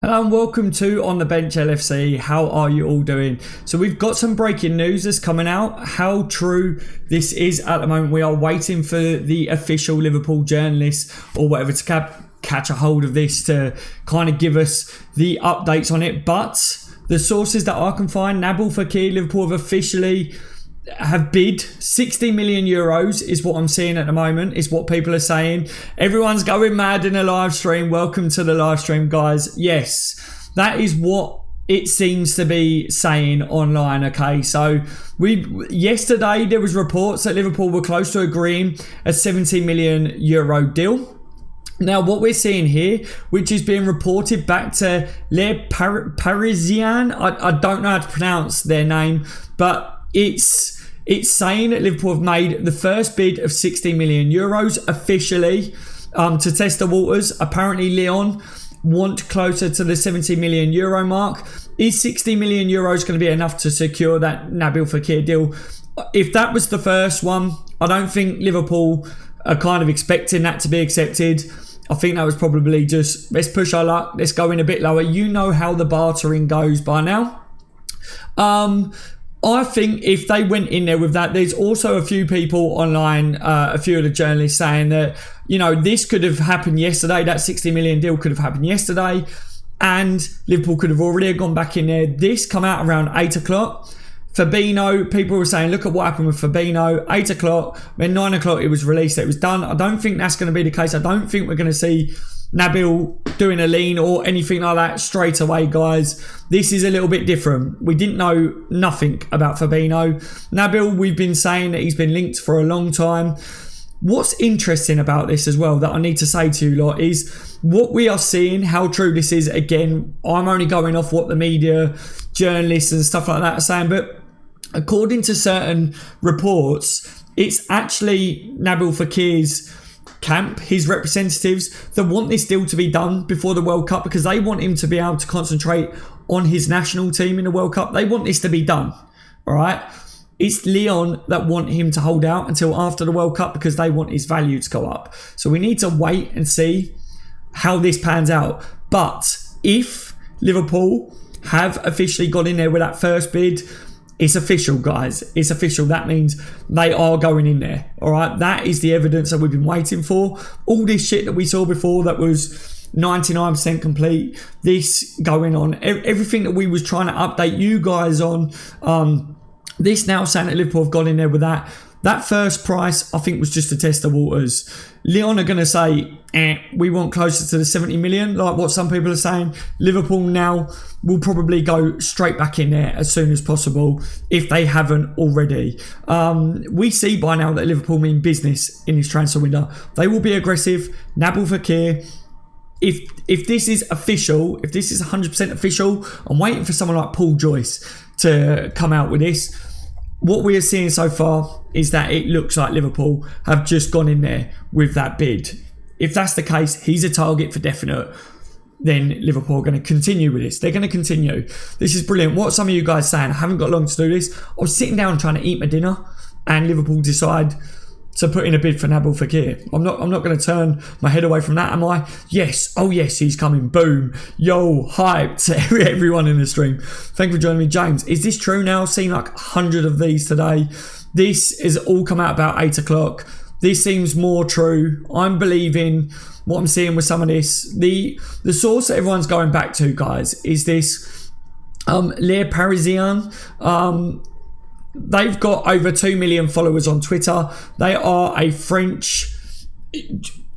Hello and welcome to On The Bench LFC. How are you all doing? So we've got some breaking news that's coming out. How true this is at the moment. We are waiting for the official Liverpool journalists or whatever to catch a hold of this to kind of give us the updates on it. But the sources that I can find, Nabil Fekir, Liverpool have bid 60 million euros is what I'm seeing at the moment, is what people are saying. Everyone's going mad in a live stream. Welcome to the live stream, guys. Yes, that is what it seems to be saying online. Okay, so yesterday there was reports that Liverpool were close to agreeing a 70 million euro deal. Now, what we're seeing here, which is being reported back to Le Parisien, I don't know how to pronounce their name, but it's saying that Liverpool have made the first bid of 60 million euros officially to test the waters. Apparently, Lyon want closer to the 70 million euro mark. Is 60 million euros going to be enough to secure that Nabil Fekir deal? If that was the first one, I don't think Liverpool are kind of expecting that to be accepted. I think that was probably just, let's push our luck, let's go in a bit lower. You know how the bartering goes by now. I think if they went in there with that, there's also a few people online, a few of the journalists saying that, you know, this could have happened yesterday. That 60 million deal could have happened yesterday and Liverpool could have already gone back in there. This come out around 8 o'clock. Fabinho, people were saying, look at what happened with Fabinho, 8 o'clock, then 9 o'clock it was released, it was done. I don't think that's going to be the case. I don't think we're going to see Nabil doing a lean or anything like that straight away, guys. This is a little bit different. We didn't know nothing about Fabinho. Nabil, we've been saying that he's been linked for a long time. What's interesting about this as well that I need to say to you lot is what we are seeing, how true this is. Again, I'm only going off what the media, journalists and stuff like that are saying, but according to certain reports, it's actually Nabil Fekir's camp, his representatives, that want this deal to be done before the World Cup because they want him to be able to concentrate on his national team in the World Cup. They want this to be done, all right? It's Lyon that want him to hold out until after the World Cup because they want his value to go up. So we need to wait and see how this pans out. But if Liverpool have officially got in there with that first bid, it's official, guys. It's official. That means they are going in there. All right. That is the evidence that we've been waiting for. All this shit that we saw before that was 99% complete. This going on. Everything that we was trying to update you guys on. This now saying that Liverpool have gone in there with that. That first price, I think, was just to test the waters. Lyon are going to say, we want closer to the 70 million, like what some people are saying. Liverpool now will probably go straight back in there as soon as possible if they haven't already. We see by now that Liverpool mean business in this transfer window. They will be aggressive. Nabil Fekir, if this is official, if this is 100% official, I'm waiting for someone like Paul Joyce to come out with this. What we are seeing so far is that it looks like Liverpool have just gone in there with that bid. If that's the case, he's a target for definite. Then Liverpool are going to continue with this. They're going to continue. This is brilliant. What are some of you guys saying? I haven't got long to do this. I was sitting down trying to eat my dinner and Liverpool decide to put in a bid for Nabil Fekir. I'm not going to turn my head away from that, am I? Yes. Oh, yes, he's coming. Boom. Yo, hype to everyone in the stream. Thank you for joining me, James. Is this true now? I've seen like 100 of these today. This has all come out about 8 o'clock. This seems more true. I'm believing what I'm seeing with some of this. The source that everyone's going back to, guys, is this Le Parisien. They've got over 2 million followers on Twitter. They are a French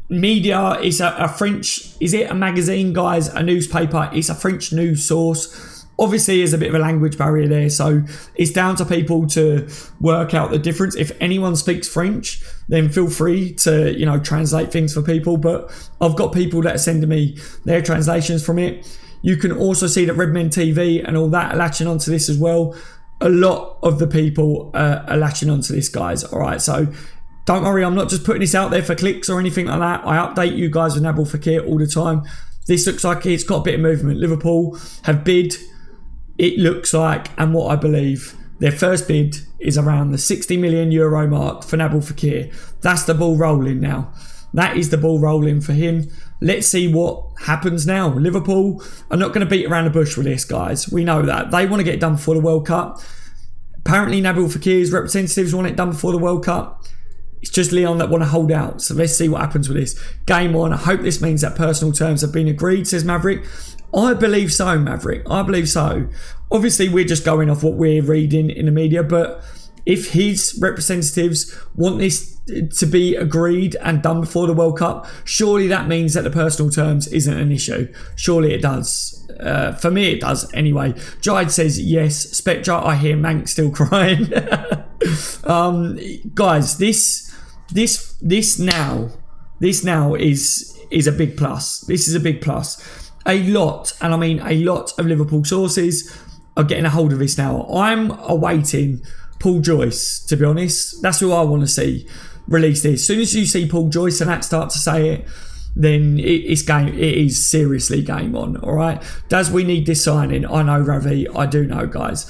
media. It's a French, is it a magazine, guys? A newspaper. It's a French news source. Obviously, there's a bit of a language barrier there. So it's down to people to work out the difference. If anyone speaks French, then feel free to, you know, translate things for people. But I've got people that are sending me their translations from it. You can also see that Redmen TV and all that are latching onto this as well. A lot of the people are latching onto this, guys. All right, so don't worry. I'm not just putting this out there for clicks or anything like that. I update you guys with Nabil Fekir all the time. This looks like it's got a bit of movement. Liverpool have bid, it looks like, and what I believe, their first bid is around the 60 million euro mark for Nabil Fekir. That's the ball rolling now. That is the ball rolling for him. Let's see what happens now. Liverpool are not going to beat around the bush with this, guys. We know that. They want to get it done before the World Cup. Apparently, Nabil Fekir's representatives want it done before the World Cup. It's just Leon that want to hold out. So let's see what happens with this. Game on. I hope this means that personal terms have been agreed, says Maverick. I believe so, Maverick. I believe so. Obviously, we're just going off what we're reading in the media, but if his representatives want this to be agreed and done before the World Cup, surely that means that the personal terms isn't an issue. Surely it does. For me, it does anyway. Jide says yes. Spectre, I hear Mank still crying. Guys, this now is a big plus. This is a big plus. A lot, and I mean a lot of Liverpool sources are getting a hold of this now. I'm awaiting Paul Joyce, to be honest. That's who I want to see release this. As soon as you see Paul Joyce and that start to say it, then it is seriously game on. All right. Does we need this signing? I know, Ravi. I do know, guys.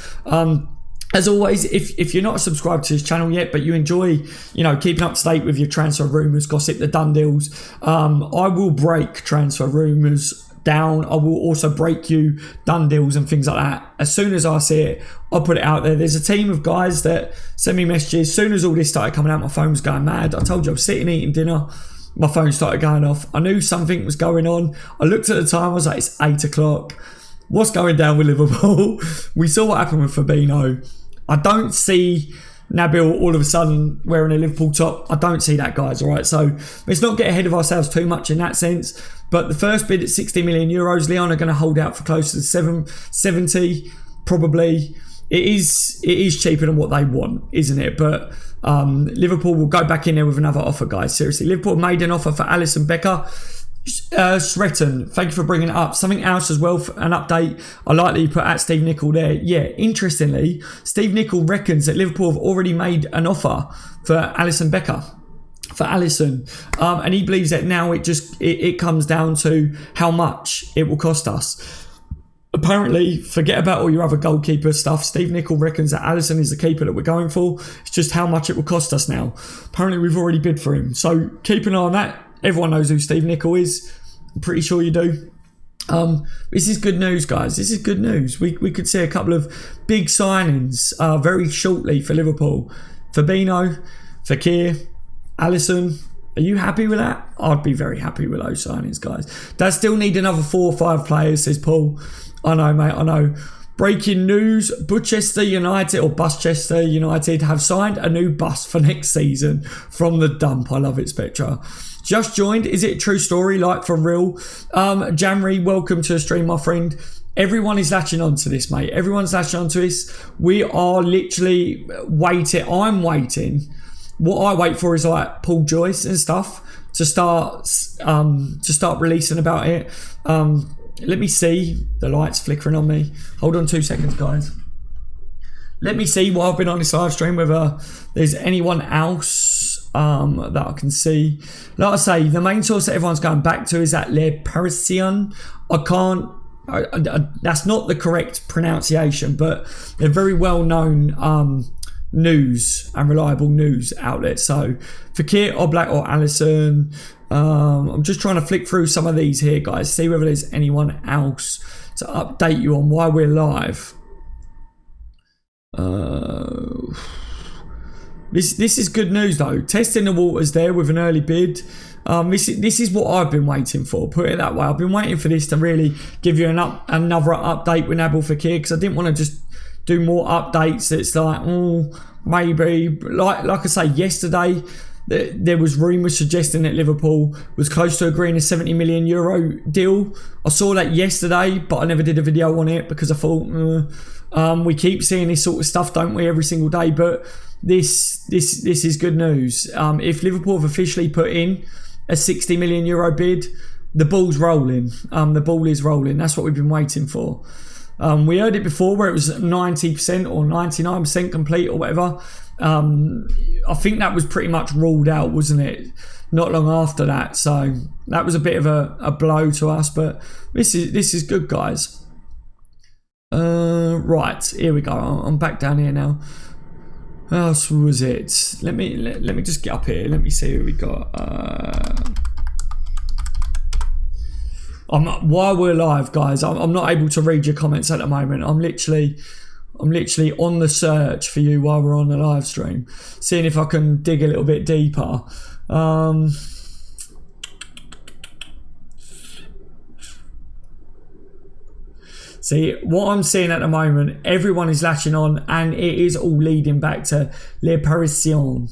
As always, if you're not subscribed to this channel yet, but you enjoy, keeping up to date with your transfer rumours, gossip, the done deals, I will break transfer rumours down. I will also break you done deals and things like that. As soon as I see it, I'll put it out there. There's a team of guys that send me messages. As soon as all this started coming out, my phone was going mad. I told you I was sitting eating dinner. My phone started going off. I knew something was going on. I looked at the time. I was like, it's 8 o'clock. What's going down with Liverpool? We saw what happened with Fabinho. I don't see Nabil all of a sudden wearing a Liverpool top. I don't see that, guys. All right, so let's not get ahead of ourselves too much in that sense. But the first bid at 60 million euros, Leon are going to hold out for close to 70, probably. It is cheaper than what they want, isn't it? But Liverpool will go back in there with another offer, guys. Seriously, Liverpool made an offer for Alisson Becker. Sretton, thank you for bringing it up. Something else as well, for an update. I like that you put at Steve Nicol there. Yeah, interestingly, Steve Nicol reckons that Liverpool have already made an offer for Alisson Becker. For Alisson, and he believes that now it comes down to how much it will cost us. Apparently, forget about all your other goalkeeper stuff. Steve Nicol reckons that Alisson is the keeper that we're going for. It's just how much it will cost us now. Apparently, we've already bid for him, so keep an eye on that. Everyone knows who Steve Nicol is. I'm pretty sure you do. This is good news, guys. This is good news. We could see a couple of big signings very shortly for Liverpool. Fabinho, Fekir, Alisson. Are you happy with that? I'd be very happy with those signings, guys. They still need another 4 or 5 players, says Paul. I know, mate, I know. Breaking news, Buchester United or Buschester United have signed a new bus for next season from the dump. I love it, Spectra. Just joined. Is it a true story, like for real? Jamri, welcome to the stream, my friend. Everyone is latching onto this, mate. Everyone's latching onto this. We are literally waiting. I'm waiting. What I wait for is like Paul Joyce and stuff to start releasing about it. Let me see. The light's flickering on me. Hold on 2 seconds, guys. Let me see while I've been on this live stream whether there's anyone else that I can see. Like I say, the main source that everyone's going back to is that Le Parisien. That's not the correct pronunciation, but they're very well known news and reliable news outlets. So Fekir, Oblak or Alisson. I'm just trying to flick through some of these here, guys, see whether there's anyone else to update you on why we're live. This is good news though. Testing the waters there with an early bid. This is what I've been waiting for. Put it that way. I've been waiting for this to really give you another update with Nabil Fekir, because I didn't want to just do more updates. It's like, maybe like I say, yesterday there was rumours suggesting that Liverpool was close to agreeing a 70 million euro deal. I saw that yesterday, but I never did a video on it because I thought we keep seeing this sort of stuff, don't we, every single day? But this is good news. If Liverpool have officially put in a 60 million euro bid, the ball's rolling. The ball is rolling. That's what we've been waiting for. We heard it before where it was 90% or 99% complete or whatever. I think that was pretty much ruled out, wasn't it? Not long after that. So that was a bit of a blow to us, but this is good, guys. Right, here we go. I'm back down here now. else was it? Let me just get up here. Let me see who we got. While we're live, guys, I'm not able to read your comments at the moment. I'm literally on the search for you while we're on the live stream, seeing if I can dig a little bit deeper. See, what I'm seeing at the moment, everyone is latching on, and it is all leading back to Le Parisien.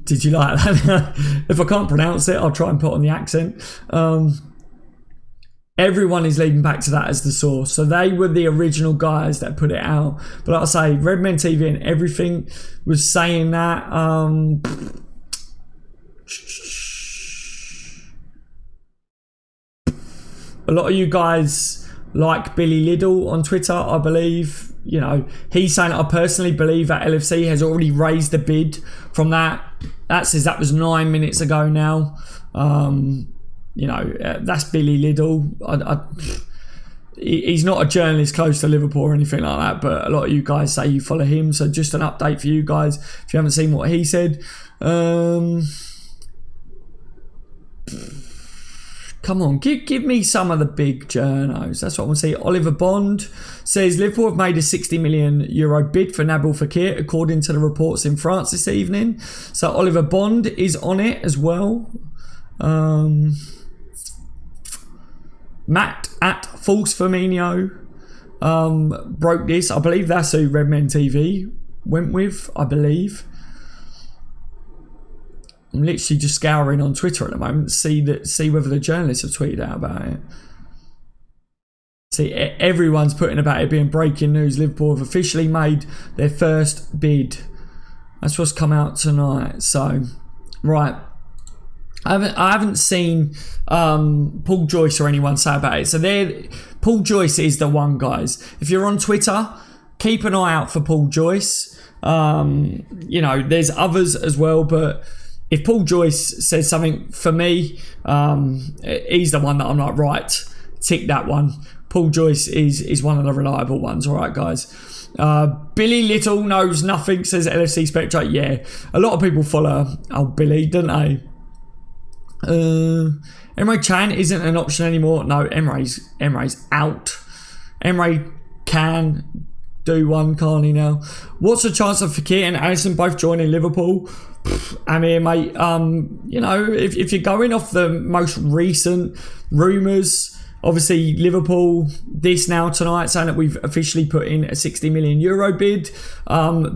Did you like that? If I can't pronounce it, I'll try and put on the accent. Everyone is leading back to that as the source. So they were the original guys that put it out. But like I say, Redmen TV and everything was saying that. A lot of you guys like Billy Liddell on Twitter, I believe. You know, he's saying I personally believe that LFC has already raised the bid from that. That says that was 9 minutes ago now. You know, that's Billy Liddell. He's not a journalist close to Liverpool or anything like that, but a lot of you guys say you follow him. So just an update for you guys if you haven't seen what he said. Come on, give me some of the big journos. That's what I want to see. Oliver Bond says Liverpool have made a €60 million bid for Nabil Fekir, according to the reports in France this evening. So Oliver Bond is on it as well. Matt at False Firmino broke this. I believe that's who Redmen TV went with, I believe. I'm literally just scouring on Twitter at the moment to see whether the journalists have tweeted out about it. See, everyone's putting about it being breaking news. Liverpool have officially made their first bid. That's what's come out tonight. So, right. I haven't seen Paul Joyce or anyone say about it. So Paul Joyce is the one, guys. If you're on Twitter, keep an eye out for Paul Joyce. You know, there's others as well, but if Paul Joyce says something, for me, he's the one that I'm like, right, tick that one. Paul Joyce is one of the reliable ones. All right, guys. Billy Little knows nothing, says LFC Spectre. Yeah, a lot of people follow Billy, don't they? Emre Can isn't an option anymore. No, Emre's out. Emre can do one, can't he now? What's the chance of Fekir and Alisson both joining Liverpool? I mean, mate, you know, if you're going off the most recent rumours, obviously Liverpool, this now tonight, saying that we've officially put in a €60 million bid.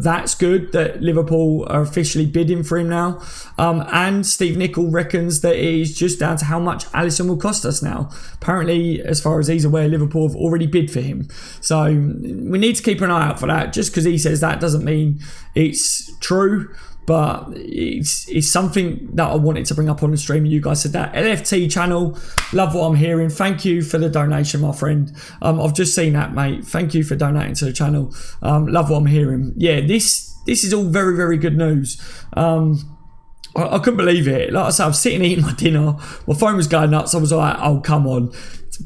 That's good that Liverpool are officially bidding for him now. And Steve Nicol reckons that it is just down to how much Alisson will cost us now. Apparently, as far as he's aware, Liverpool have already bid for him. So we need to keep an eye out for that. Just because he says that doesn't mean it's true. But it's something that I wanted to bring up on the stream. You guys said that. LFT channel, love what I'm hearing. Thank you for the donation, my friend. I've just seen that, mate. Thank you for donating to the channel. Love what I'm hearing. Yeah, this is all very, very good news. I couldn't believe it. Like I said, I was sitting eating my dinner. My phone was going nuts. I was like, oh, come on.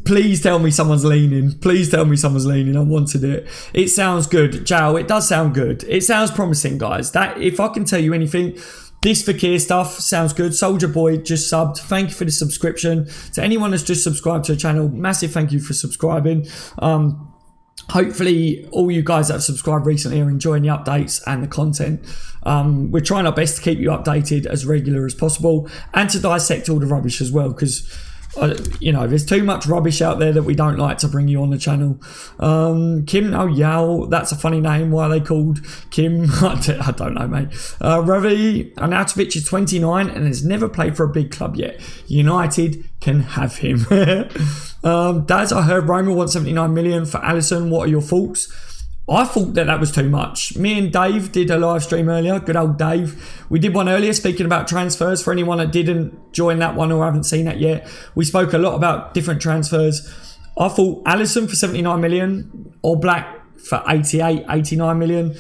Please tell me someone's leaning. Please tell me someone's leaning. I wanted it. It sounds good. Joe, it does sound good. It sounds promising, guys. That, if I can tell you anything, this Fekir stuff sounds good. Soldier Boy just subbed. Thank you for the subscription. To anyone that's just subscribed to the channel, massive thank you for subscribing. Hopefully all you guys that have subscribed recently are enjoying the updates and the content. We're trying our best to keep you updated as regular as possible and to dissect all the rubbish as well, because you know, there's too much rubbish out there that we don't like to bring you on the channel. Kim No Yao, that's a funny name. Why are they called Kim? I don't know, mate. Ravi Arnautovic is 29 and has never played for a big club yet. United can have him. Daz, I heard Roma wants 79 million for Alisson. What are your thoughts? I thought that was too much. Me and Dave did a live stream earlier. Good old Dave. We did one earlier speaking about transfers. For anyone that didn't join that one or haven't seen that yet, we spoke a lot about different transfers. I thought Alisson for 79 million, or Black for 88, 89 million,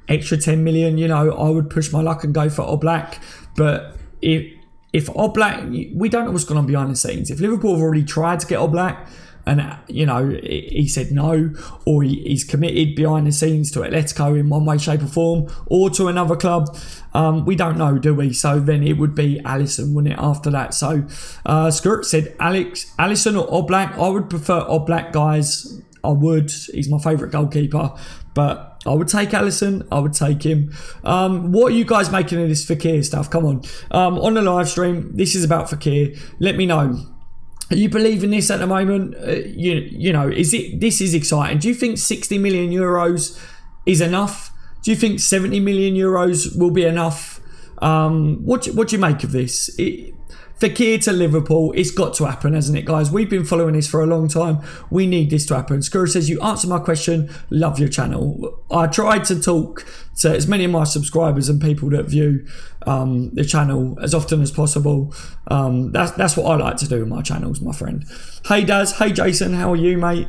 extra 10 million. You know, I would push my luck and go for Oblak. But if Oblak, we don't know what's going on behind the scenes. If Liverpool have already tried to get Oblak and he said no, or he's committed behind the scenes to Atletico in one way, shape or form, or to another club. We don't know, do we? So then it would be Alisson, wouldn't it, after that? So Skirt said Alisson or Oblak. I would prefer Oblak, guys. I would. He's my favourite goalkeeper, but I would take Alisson. I would take him. What are you guys making of this Fekir stuff? Come on the live stream. This is about Fekir. Let me know. Are you believing this at the moment? This is exciting. Do you think 60 million euros is enough? Do you think 70 million euros will be enough? What do you make of this? Fekir to Liverpool, it's got to happen, hasn't it, guys? We've been following this for a long time. We need this to happen. Skura says, you answered my question. Love your channel. I tried to talk to as many of my subscribers and people that view the channel as often as possible. That's what I like to do with my channels, my friend. Hey, Daz. Hey, Jason. How are you, mate?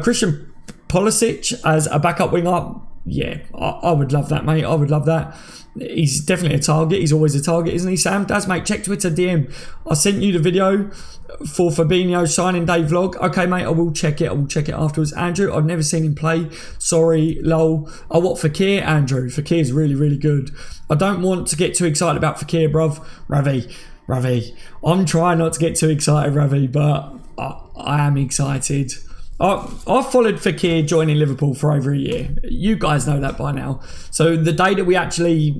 Christian Pulisic as a backup winger. Yeah, I would love that, mate. I would love that. He's definitely a target. He's always a target, isn't he, Sam? Daz, mate, check Twitter DM. I sent you the video for Fabinho signing day vlog. Okay, mate, I will check it. I will check it afterwards. Andrew, I've never seen him play. Sorry, lol. Oh, what, Fekir? Andrew, Fekir's really, really good. I don't want to get too excited about Fekir, bruv. Ravi. I'm trying not to get too excited, Ravi, but I am excited. I've followed Fekir joining Liverpool for over a year. You guys know that by now. So the day that we actually,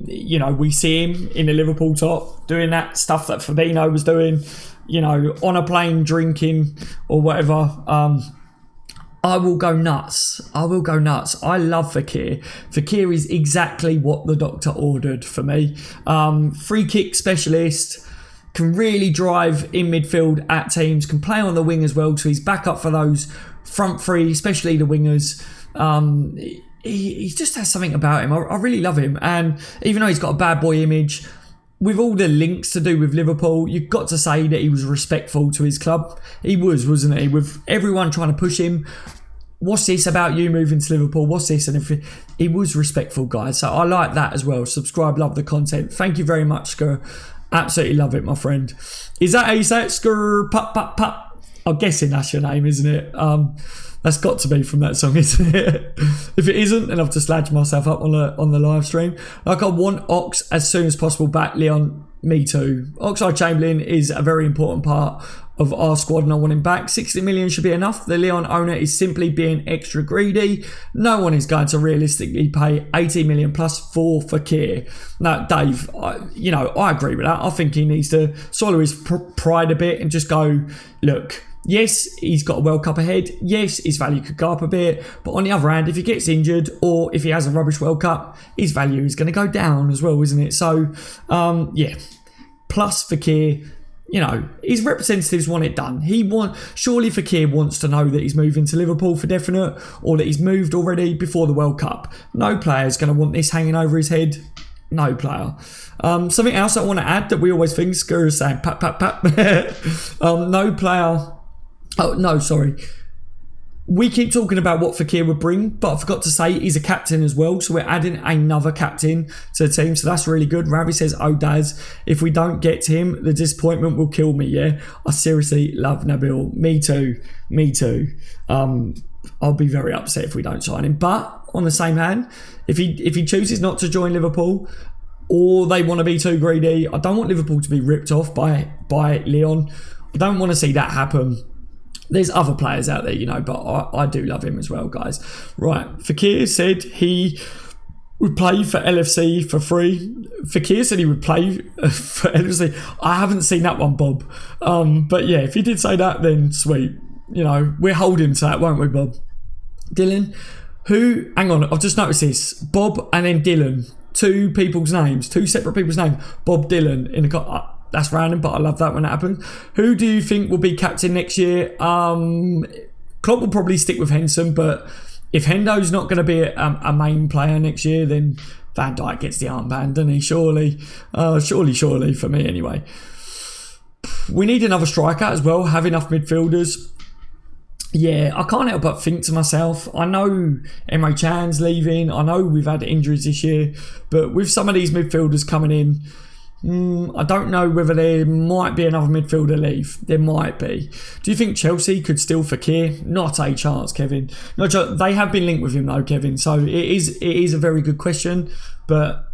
we see him in the Liverpool top doing that stuff that Fabinho was doing, on a plane drinking or whatever, I will go nuts. I love Fekir. Fekir is exactly what the doctor ordered for me. Free kick specialist. Can really drive in midfield at teams. Can play on the wing as well. So he's back up for those front three, especially the wingers. He just has something about him. I really love him. And even though he's got a bad boy image, with all the links to do with Liverpool, you've got to say that he was respectful to his club. He was, wasn't he? With everyone trying to push him. What's this about you moving to Liverpool? What's this? And if he was respectful, guys. So I like that as well. Subscribe, love the content. Thank you very much, Skur. Absolutely love it, my friend. Is that how you say it? Skur, pup. I'm guessing that's your name, isn't it? That's got to be from that song, isn't it? If it isn't, then I've just slagged myself up on the live stream. Like, I want Ox as soon as possible back, Leon. Me too. Oxlade-Chamberlain is a very important part of our squad and I want him back. 60 million should be enough. The Leon owner is simply being extra greedy. No one is going to realistically pay 80 million plus for Fekir. Now, Dave, I agree with that. I think he needs to swallow his pride a bit and just go, look, yes, he's got a World Cup ahead. Yes, his value could go up a bit. But on the other hand, if he gets injured or if he has a rubbish World Cup, his value is going to go down as well, isn't it? So, yeah. Plus Fekir, his representatives want it done. Surely Fekir wants to know that he's moving to Liverpool for definite or that he's moved already before the World Cup. No player is going to want this hanging over his head. No player. Something else I want to add that we always think, Skur is saying, pat. No player. Oh, no, sorry. We keep talking about what Fekir would bring, but I forgot to say he's a captain as well. So we're adding another captain to the team. So that's really good. Ravi says, oh, Daz, if we don't get to him, the disappointment will kill me, yeah? I seriously love Nabil. Me too. I'll be very upset if we don't sign him. But on the same hand, if he chooses not to join Liverpool or they want to be too greedy, I don't want Liverpool to be ripped off by Leon. I don't want to see that happen. There's other players out there, but I do love him as well, guys. Right, Fekir said he would play for LFC for free. Fekir said he would play for LFC. I haven't seen that one, Bob. But yeah, if he did say that, then sweet. We're holding to that, won't we, Bob? Dylan, hang on, I've just noticed this. Bob and then Dylan. Two separate people's names. Bob Dylan in the that's random, but I love that when it happens. Who do you think will be captain next year? Klopp will probably stick with Henson, but if Hendo's not going to be a main player next year, then Van Dijk gets the armband, doesn't he? Surely for me anyway. We need another striker as well. Have enough midfielders. Yeah, I can't help but think to myself, I know Emre Can's leaving. I know we've had injuries this year, but with some of these midfielders coming in, I don't know whether there might be another midfielder leave. There might be. Do you think Chelsea could steal Fekir? Not a chance, Kevin. They have been linked with him though, Kevin. So it is a very good question. But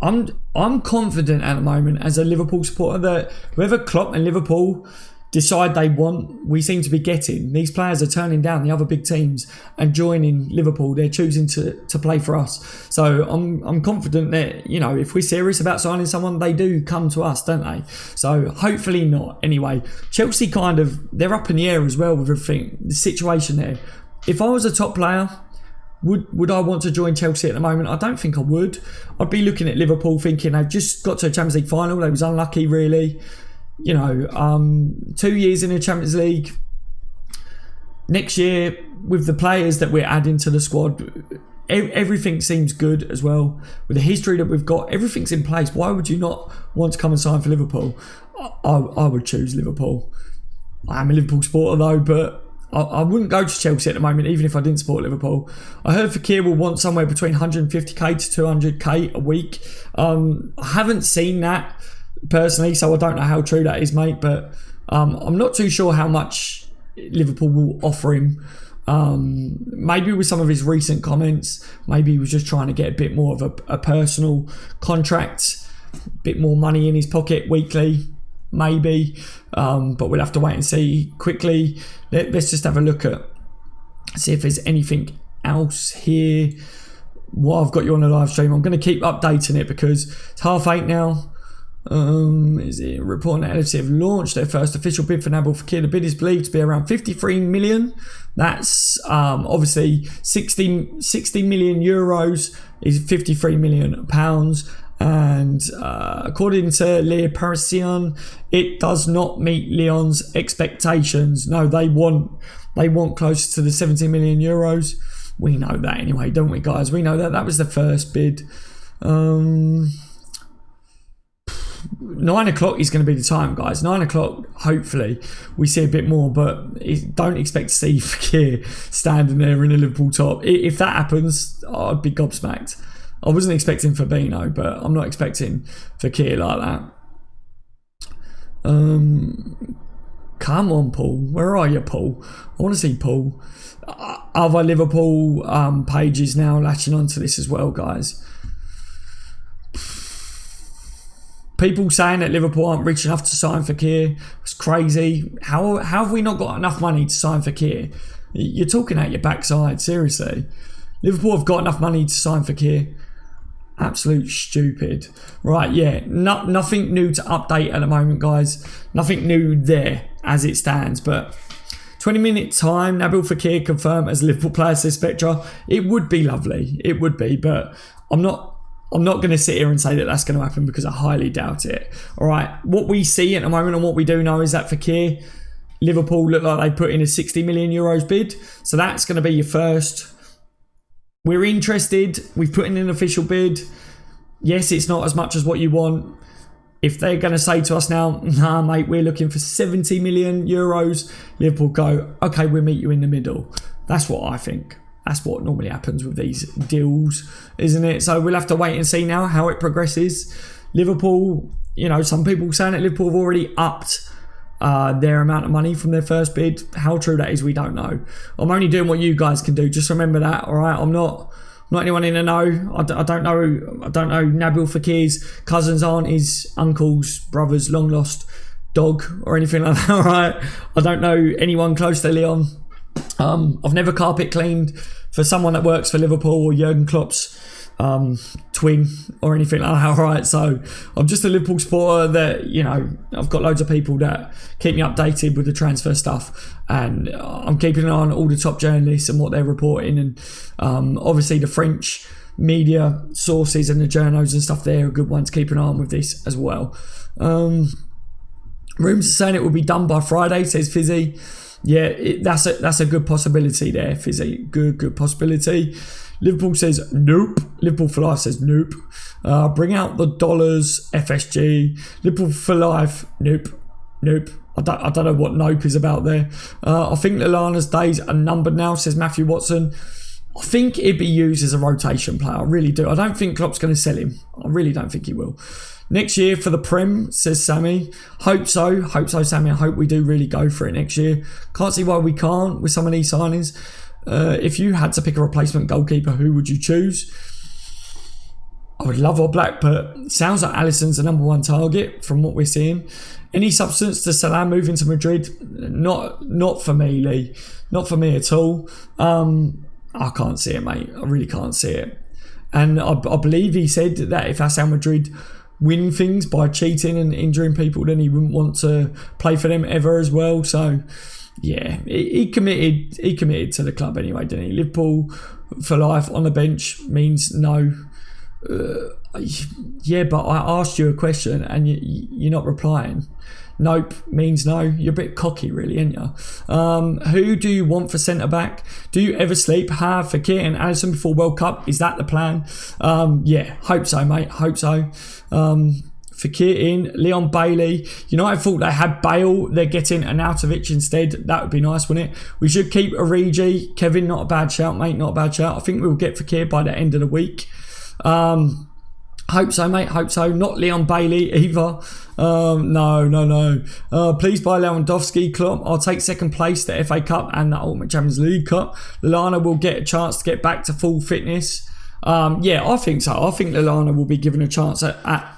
I'm confident at the moment as a Liverpool supporter that whoever Klopp and Liverpool decide they want, we seem to be getting. These players are turning down the other big teams and joining Liverpool. They're choosing to play for us. So I'm confident that, you know, if we're serious about signing someone, they do come to us, don't they? So hopefully not. Anyway, Chelsea they're up in the air as well with everything, the situation there. If I was a top player, would I want to join Chelsea at the moment? I don't think I would. I'd be looking at Liverpool thinking they've just got to a Champions League final. They was unlucky, really. You know, 2 years in the Champions League. Next year, with the players that we're adding to the squad, everything seems good as well. With the history that we've got, everything's in place. Why would you not want to come and sign for Liverpool? I would choose Liverpool. I am a Liverpool supporter though, but I wouldn't go to Chelsea at the moment, even if I didn't support Liverpool. I heard Fekir will want somewhere between 150k to 200k a week. I haven't seen that personally, so I don't know how true that is, mate, but I'm not too sure how much Liverpool will offer him. Maybe with some of his recent comments, maybe he was just trying to get a bit more of a personal contract, a bit more money in his pocket weekly, maybe, but we'll have to wait and see. Quickly, let's just have a look at, see if there's anything else here. While I've got you on the live stream, I'm going to keep updating it because it's 8:30 now. Is it reporting that LFC have launched their first official bid for Nabil Fekir? The bid is believed to be around 53 million. That's obviously 60 million euros is 53 million pounds. And according to Le Parisien, it does not meet Lyon's expectations. No, they want closer to the 70 million euros. We know that anyway, don't we, guys? We know that was the first bid. 9 o'clock is going to be the time, guys. 9 o'clock, hopefully we see a bit more, but don't expect to see Fekir standing there in a Liverpool top. If that happens, I'd be gobsmacked. I wasn't expecting Fabinho, but I'm not expecting Fekir like that. Come on, Paul. Where are you, Paul? I want to see Paul. Other Liverpool pages now latching onto this as well, guys. People saying that Liverpool aren't rich enough to sign Fekir. It's crazy. How have we not got enough money to sign Fekir? You're talking out your backside, seriously. Liverpool have got enough money to sign Fekir. Absolute stupid. Right, yeah. Nothing new to update at the moment, guys. Nothing new there as it stands. But 20-minute time, Nabil Fekir confirmed as Liverpool player, says Spectra. It would be lovely. It would be, but I'm not going to sit here and say that that's going to happen because I highly doubt it. All right, what we see at the moment and what we do know is that Fekir, Liverpool look like they put in a 60 million euros bid. So that's going to be your first. We're interested. We've put in an official bid. Yes, it's not as much as what you want. If they're going to say to us now, nah, mate, we're looking for 70 million euros, Liverpool go, okay, we'll meet you in the middle. That's what I think. That's what normally happens with these deals, isn't it? So we'll have to wait and see now how it progresses. Liverpool, you know, some people saying that Liverpool have already upped their amount of money from their first bid. How true that is, we don't know. I'm only doing what you guys can do. Just remember that, all right? I'm not anyone in the know. I don't know Nabil Fekir's cousins, aunties, uncles, brothers, long lost dog or anything like that, all right? I don't know anyone close to Leon. I've never carpet cleaned for someone that works for Liverpool or Jurgen Klopp's twin or anything like that, all right? So I'm just a Liverpool supporter that, you know, I've got loads of people that keep me updated with the transfer stuff, and I'm keeping an eye on all the top journalists and what they're reporting, and obviously the French media sources and the journos and stuff there are good ones to keep an eye on with this as well. Rumours are saying it will be done by Friday, says Fizzy. Yeah, that's a good possibility there, Fizzy. Good possibility. Liverpool says nope. Liverpool for Life says nope. Bring out the dollars, FSG. Liverpool for Life, nope. I don't know what nope is about there. I think Lallana's days are numbered now, says Matthew Watson. I think he'd be used as a rotation player. I really do. I don't think Klopp's going to sell him. I really don't think he will. Next year for the Prem, says Sammy. Hope so, Sammy. I hope we do really go for it next year. Can't see why we can't with some of these signings. If you had to pick a replacement goalkeeper, who would you choose? I would love Oblak, but sounds like Alisson's the number one target from what we're seeing. Any substance to Salah moving to Madrid? Not for me, Lee. Not for me at all. I can't see it, mate. I really can't see it. And I believe he said that if Real Madrid win things by cheating and injuring people, then he wouldn't want to play for them ever as well. So, yeah, he committed to the club anyway, didn't he? Liverpool for life on the bench means no. Yeah, but I asked you a question and you're not replying. Nope means no. You're a bit cocky, really, aren't you? Who do you want for centre back? Do you ever sleep? Have Fekir and Alisson before World Cup? Is that the plan? Yeah, hope so, mate. Hope so. Fekir in, Leon Bailey. United thought they had Bale. They're getting Arnautovic instead. That would be nice, wouldn't it? We should keep Origi. Kevin, not a bad shout, mate. Not a bad shout. I think we'll get Fekir by the end of the week. Hope so, mate. Hope so. Not Leon Bailey either. No. Please buy Lewandowski. Klopp. I'll take second place, the FA Cup and the Ultimate Champions League Cup. Lallana will get a chance to get back to full fitness. Yeah, I think so. I think Lallana will be given a chance at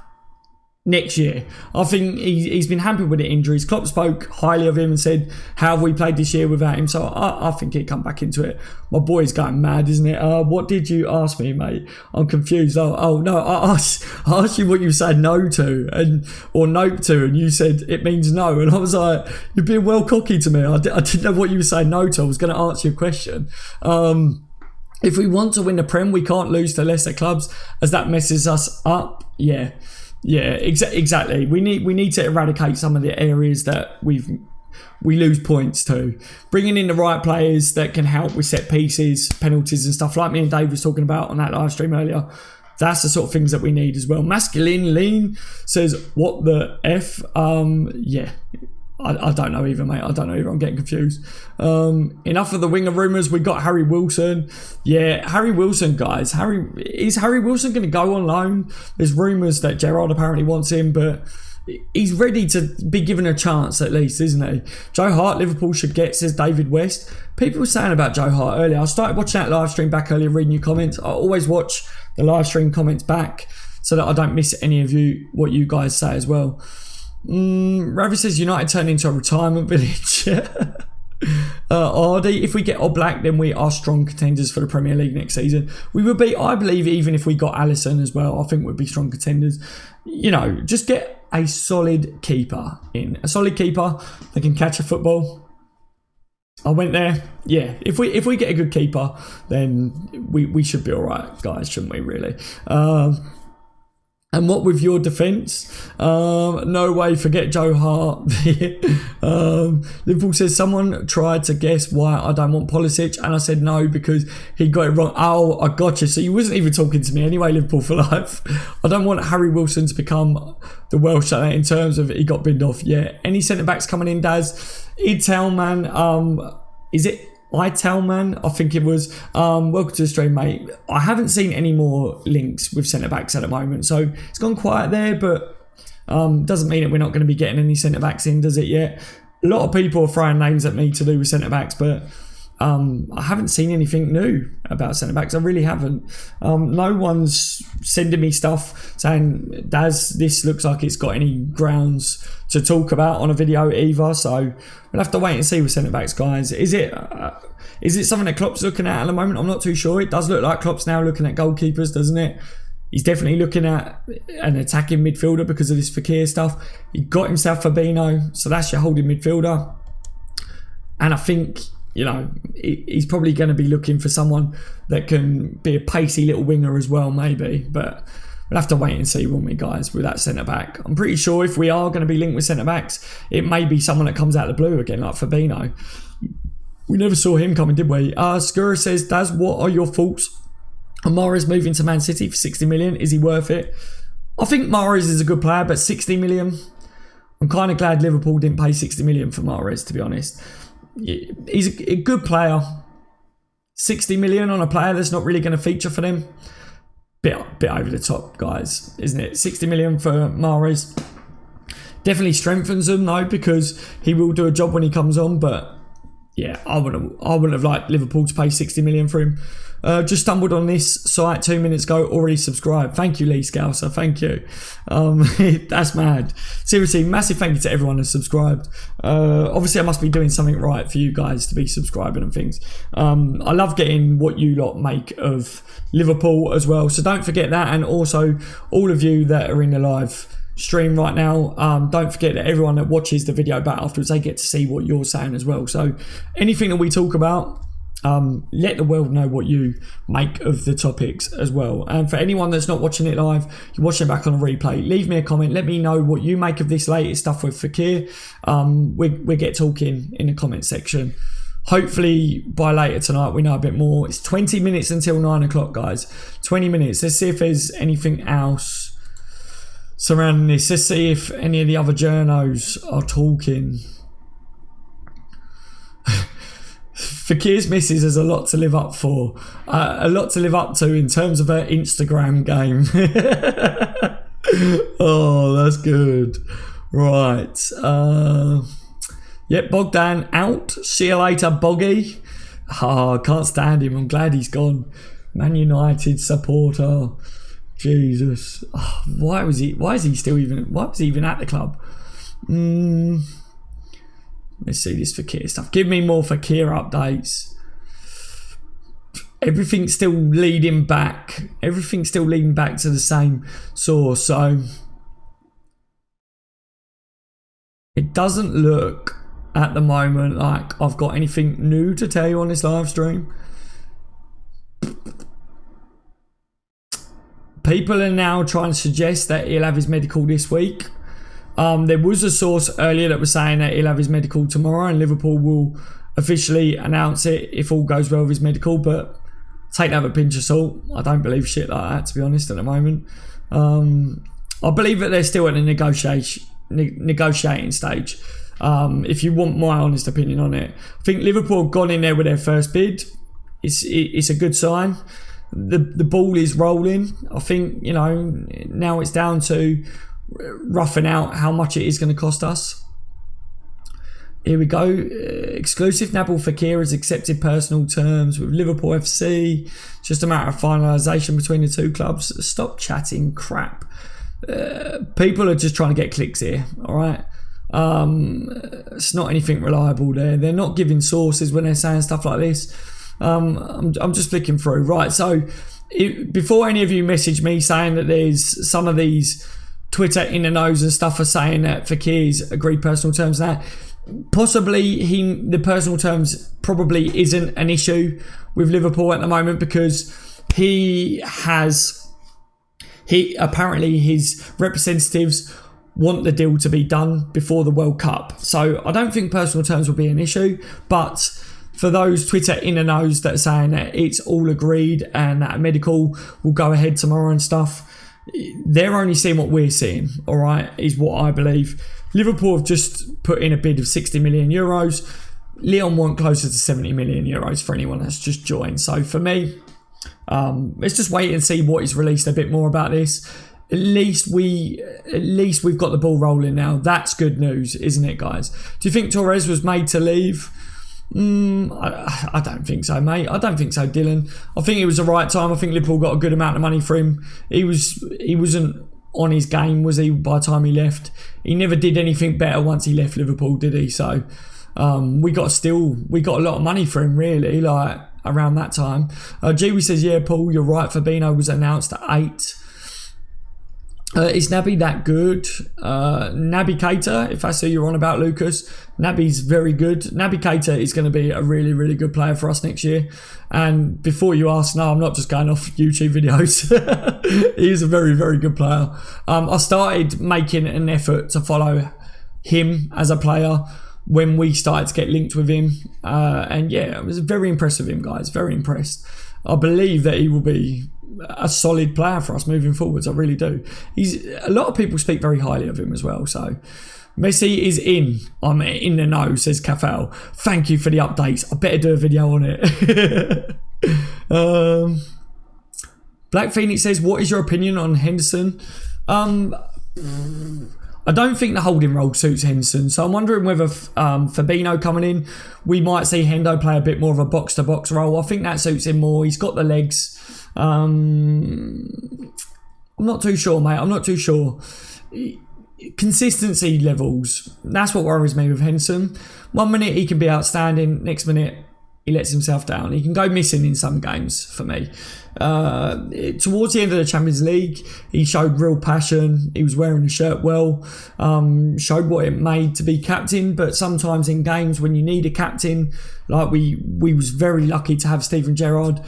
next year. I think he's been hampered with the injuries. Klopp spoke highly of him and said, how have we played this year without him? So I think he'd come back into it. My boy's going mad, isn't it? What did you ask me, mate? I'm confused. Oh no, I asked you what you said no to or nope to, and you said it means no. And I was like, you're being well cocky to me. I didn't know what you were saying no to. I was going to answer your question. If we want to win the Prem, we can't lose to lesser clubs as that messes us up. Yeah, exactly. We need to eradicate some of the areas that we lose points to. Bringing in the right players that can help with set pieces, penalties and stuff like me and Dave was talking about on that live stream earlier. That's the sort of things that we need as well. Masculine Lean says, what the F? Yeah. I don't know either, mate. I don't know either. I'm getting confused. Enough of the winger rumours. We got Harry Wilson. Yeah, Harry Wilson, guys. Is Harry Wilson going to go on loan? There's rumours that Gerrard apparently wants him, but he's ready to be given a chance at least, isn't he? Joe Hart, Liverpool should get, says David West. People were saying about Joe Hart earlier. I started watching that live stream back earlier, reading your comments. I always watch the live stream comments back so that I don't miss any of what you guys say as well. Ravi says United turned into a retirement village. Ardy, if we get Oblak, then we are strong contenders for the Premier League next season. We would be, I believe, even if we got Alisson as well, I think we'd be strong contenders. Just get a solid keeper in. A solid keeper that can catch a football. I went there. Yeah, if we get a good keeper, then we should be alright, guys, shouldn't we, really? And what with your defence? No way, forget Joe Hart. Liverpool says someone tried to guess why I don't want Pulisic, and I said no because he got it wrong. Oh, I got you. So you wasn't even talking to me anyway, Liverpool for life. I don't want Harry Wilson to become the Welsh in terms of he got binned off. Yeah. Any centre-backs coming in, Daz? Italman, is it Italman? I think it was. Welcome to the stream, mate. I haven't seen any more links with centre-backs at the moment, so it's gone quiet there, but doesn't mean that we're not going to be getting any centre-backs in, does it yet? A lot of people are throwing names at me to do with centre-backs, but I haven't seen anything new about centre-backs. I really haven't. No one's sending me stuff saying, Daz, this looks like it's got any grounds to talk about on a video either, so we'll have to wait and see with centre-backs, guys. Is it something that Klopp's looking at the moment? I'm not too sure. It does look like Klopp's now looking at goalkeepers, doesn't it? He's definitely looking at an attacking midfielder because of this Fekir stuff. He got himself Fabinho, so that's your holding midfielder. And I think, he's probably going to be looking for someone that can be a pacey little winger as well, maybe. But we'll have to wait and see, won't we, guys, with that centre-back. I'm pretty sure if we are going to be linked with centre-backs, it may be someone that comes out of the blue again, like Fabinho. We never saw him coming, did we? Skura says, Daz, what are your thoughts on Mahrez moving to Man City for 60 million? Is he worth it? I think Mahrez is a good player, but 60 million? I'm kind of glad Liverpool didn't pay 60 million for Mahrez, to be honest. He's a good player. 60 million on a player that's not really going to feature for them. bit over the top, guys, isn't it? 60 million for Mahrez definitely strengthens them though, because he will do a job when he comes on. But yeah, I wouldn't have liked Liverpool to pay 60 million for him. Just stumbled on this site 2 minutes ago, already subscribed. Thank you, Lee Scouser, thank you. That's mad. Seriously, massive thank you to everyone who's subscribed. Obviously, I must be doing something right for you guys to be subscribing and things. I love getting what you lot make of Liverpool as well. So don't forget that. And also, all of you that are in the live stream right now, don't forget that everyone that watches the video back afterwards, they get to see what you're saying as well. So anything that we talk about, let the world know what you make of the topics as well. And for anyone that's not watching it live, you're watching it back on a replay, leave me a comment, let me know what you make of this latest stuff with Fekir. We get talking in the comment section. Hopefully by later tonight we know a bit more. It's 20 minutes until 9 o'clock, guys. 20 minutes. Let's see if there's anything else surrounding this. Let's see if any of the other journos are talking. Fekir's missus has a lot to live up for. A lot to live up to in terms of her Instagram game. Oh, that's good. Right. Yep, Bogdan out. See you later, Boggy. Oh, I can't stand him. I'm glad he's gone. Man United supporter. Jesus. Oh, why was he even at the club? Let's see this Fekir stuff. Give me more Fekir updates. Everything's still leading back. Everything's still leading back to the same source. So it doesn't look at the moment like I've got anything new to tell you on this live stream. People are now trying to suggest that he'll have his medical this week. There was a source earlier that was saying that he'll have his medical tomorrow and Liverpool will officially announce it if all goes well with his medical, but take that with a pinch of salt. I don't believe shit like that, to be honest, at the moment. I believe that they're still at the negotiating stage. If you want my honest opinion on it, I think Liverpool have gone in there with their first bid. It's a good sign. The ball is rolling. I think, you know, now it's down to roughing out how much it is going to cost us. Here we go. Exclusive. Nabil Fekir has accepted personal terms with Liverpool FC. Just a matter of finalisation between the two clubs. Stop chatting crap. People are just trying to get clicks here. All right. It's not anything reliable there. They're not giving sources when they're saying stuff like this. I'm just flicking through. Right. So before any of you message me saying that there's some of these Twitter in the nose and stuff are saying that Fekir's agreed personal terms, that possibly the personal terms probably isn't an issue with Liverpool at the moment, because apparently his representatives want the deal to be done before the World Cup. So I don't think personal terms will be an issue, but for those Twitter in the nose that are saying that it's all agreed and that a medical will go ahead tomorrow and stuff, they're only seeing what we're seeing, all right, is what I believe. Liverpool have just put in a bid of 60 million euros. Lyon want closer to 70 million euros for anyone that's just joined. So for me, let's just wait and see what is released a bit more about this. At least we've got the ball rolling now. That's good news, isn't it, guys? Do you think Torres was made to leave? I don't think so, mate. I don't think so, Dylan. I think it was the right time. I think Liverpool got a good amount of money for him. He wasn't on his game, was he, by the time he left? He never did anything better once he left Liverpool, did he? So we got a lot of money for him, really, like around that time. Jiwi says, yeah, Paul, you're right. Fabinho was announced at 8. Is Naby that good? Naby Keita, if that's who you're on about, Lucas. Naby's very good. Naby Keita is going to be a really, really good player for us next year. And before you ask, no, I'm not just going off YouTube videos. He's a very, very good player. I started making an effort to follow him as a player when we started to get linked with him. And yeah, I was very impressed with him, guys. Very impressed. I believe that he will be a solid player for us moving forwards. I really do. A lot of people speak very highly of him as well. So Messi is in. I'm in the know, says Cafel. Thank you for the updates. I better do a video on it. Black Phoenix says, what is your opinion on Henderson? I don't think the holding role suits Henderson, so I'm wondering whether Fabinho coming in, we might see Hendo play a bit more of a box-to-box role. I think that suits him more. He's got the legs. I'm not too sure, mate. I'm not too sure. Consistency levels, that's what worries me with Henderson. 1 minute he can be outstanding, next minute he lets himself down. He can go missing in some games for me. Towards the end of the Champions League, he showed real passion. He was wearing the shirt well, showed what it made to be captain. But sometimes in games when you need a captain, like we was very lucky to have Steven Gerrard.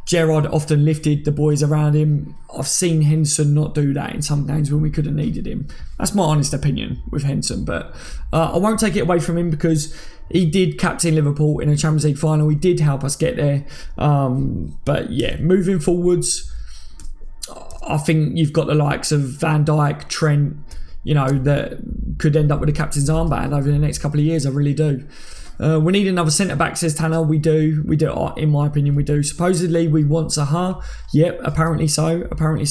Gerrard often lifted the boys around him. I've seen Henderson not do that in some games when we could have needed him. That's my honest opinion with Henderson, but I won't take it away from him because he did captain Liverpool in a Champions League final. He did help us get there. But yeah, moving forwards, I think you've got the likes of Van Dijk, Trent, that could end up with a captain's armband over the next couple of years. I really do. We need another centre-back, says Tanner. We do. In my opinion, we do. Supposedly, we want Zaha. Yep, apparently so. Apparently,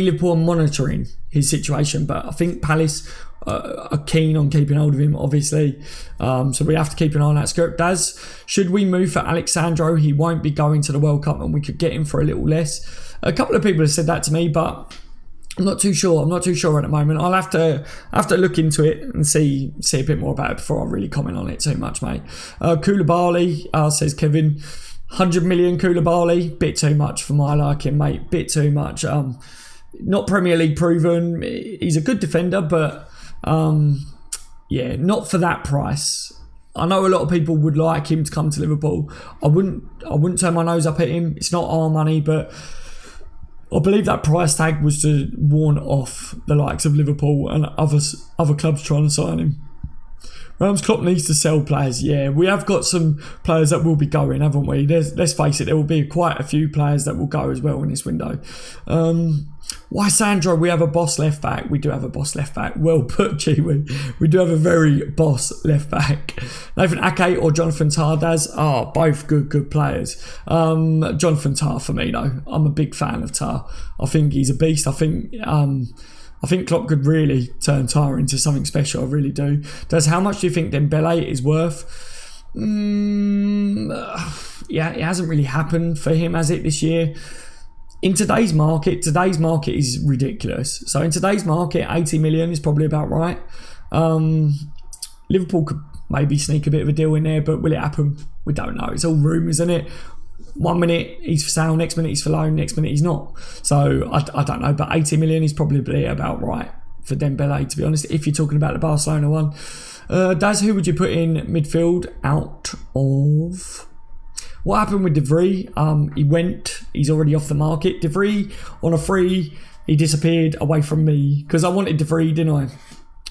Liverpool are monitoring his situation, but I think Palace are keen on keeping hold of him, obviously. So we have to keep an eye on that script. Daz, should we move for Alexandro? He won't be going to the World Cup and we could get him for a little less. A couple of people have said that to me, but I'm not too sure. at the moment. I'll have to look into it and see a bit more about it before I really comment on it too much, mate. Koulibaly, says Kevin, 100 million Koulibaly, bit too much for my liking, mate. Bit too much. Not Premier League proven. He's a good defender, but not for that price. I know a lot of people would like him to come to Liverpool. I wouldn't turn my nose up at him. It's not our money, but I believe that price tag was to warn off the likes of Liverpool and other clubs trying to sign him. Rams Klopp needs to sell players. Yeah, we have got some players that will be going, haven't we? Let's face it, there will be quite a few players that will go as well in this window. Why, Sandro? We have a boss left back. We do have a boss left back. Well put, Chiwi. We do have a very boss left back. Nathan Ake or Jonathan Tah, Daz? Both good players. Jonathan Tah for me though. I'm a big fan of Tah. I think he's a beast. I think Klopp could really turn Tah into something special. I really do. Daz, how much do you think Dembele is worth? Yeah, it hasn't really happened for him, has it, this year? In today's market is ridiculous. So in today's market, 80 million is probably about right. Liverpool could maybe sneak a bit of a deal in there, but will it happen? We don't know. It's all rumours, isn't it? 1 minute he's for sale, next minute he's for loan, next minute he's not. So I don't know, but 80 million is probably about right for Dembele, to be honest, if you're talking about the Barcelona one. Daz, who would you put in midfield out of? What happened with De Vrij? He's already off the market. De Vrij on a free, he disappeared away from me because I wanted De Vrij, didn't I?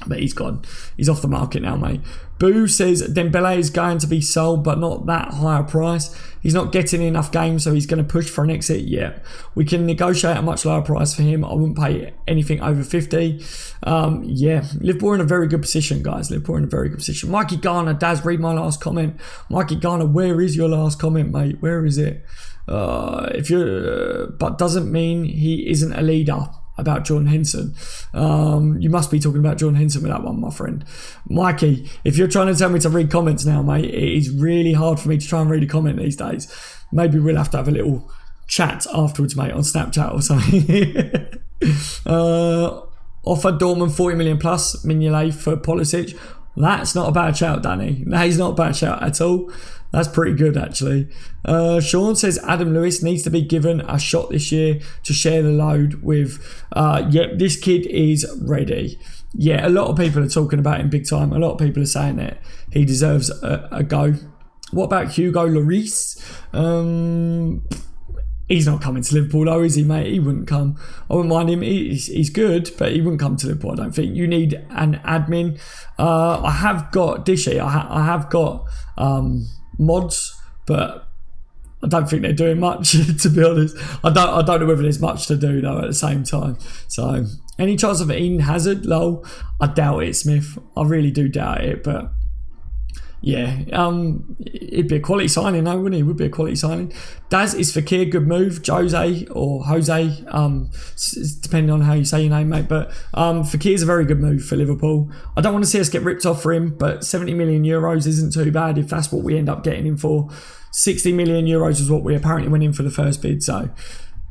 But he's gone. He's off the market now, mate. Boo says Dembele is going to be sold, but not that high a price. He's not getting enough games, so he's going to push for an exit. Yeah, we can negotiate a much lower price for him. I wouldn't pay anything over 50. Liverpool are in a very good position, guys. Liverpool are in a very good position. Mikey Garner, Daz, read my last comment. Mikey Garner, where is your last comment, mate? Where is it? But doesn't mean he isn't a leader. About Jordan Henderson. You must be talking about Jordan Henderson with that one, my friend. Mikey, if you're trying to tell me to read comments now, mate, it is really hard for me to try and read a comment these days. Maybe we'll have to have a little chat afterwards, mate, on Snapchat or something. Offer Dortmund 40 million plus, Mignolet for Pulisic. That's not a bad shout, Danny. That is not a bad shout at all. That's pretty good, actually. Sean says Adam Lewis needs to be given a shot this year to share the load with. This kid is ready. Yeah, a lot of people are talking about him big time. A lot of people are saying that he deserves a go. What about Hugo Lloris? He's not coming to Liverpool though, is he, mate? He wouldn't come. I wouldn't mind him. He's good, but he wouldn't come to Liverpool, I don't think. You need an admin. I have got Dishy. I have got mods, but I don't think they're doing much, to be honest. I don't know whether there's much to do though at the same time. So any chance of Eden Hazard? Lol. I doubt it, Smith. I really do doubt it, but Yeah, it'd be a quality signing though, wouldn't he? It would be a quality signing. Daz is Fekir, good move. Jose or Jose, depending on how you say your name, mate. But Fekir's a very good move for Liverpool. I don't want to see us get ripped off for him, but 70 million euros isn't too bad if that's what we end up getting him for. 60 million euros is what we apparently went in for the first bid. So,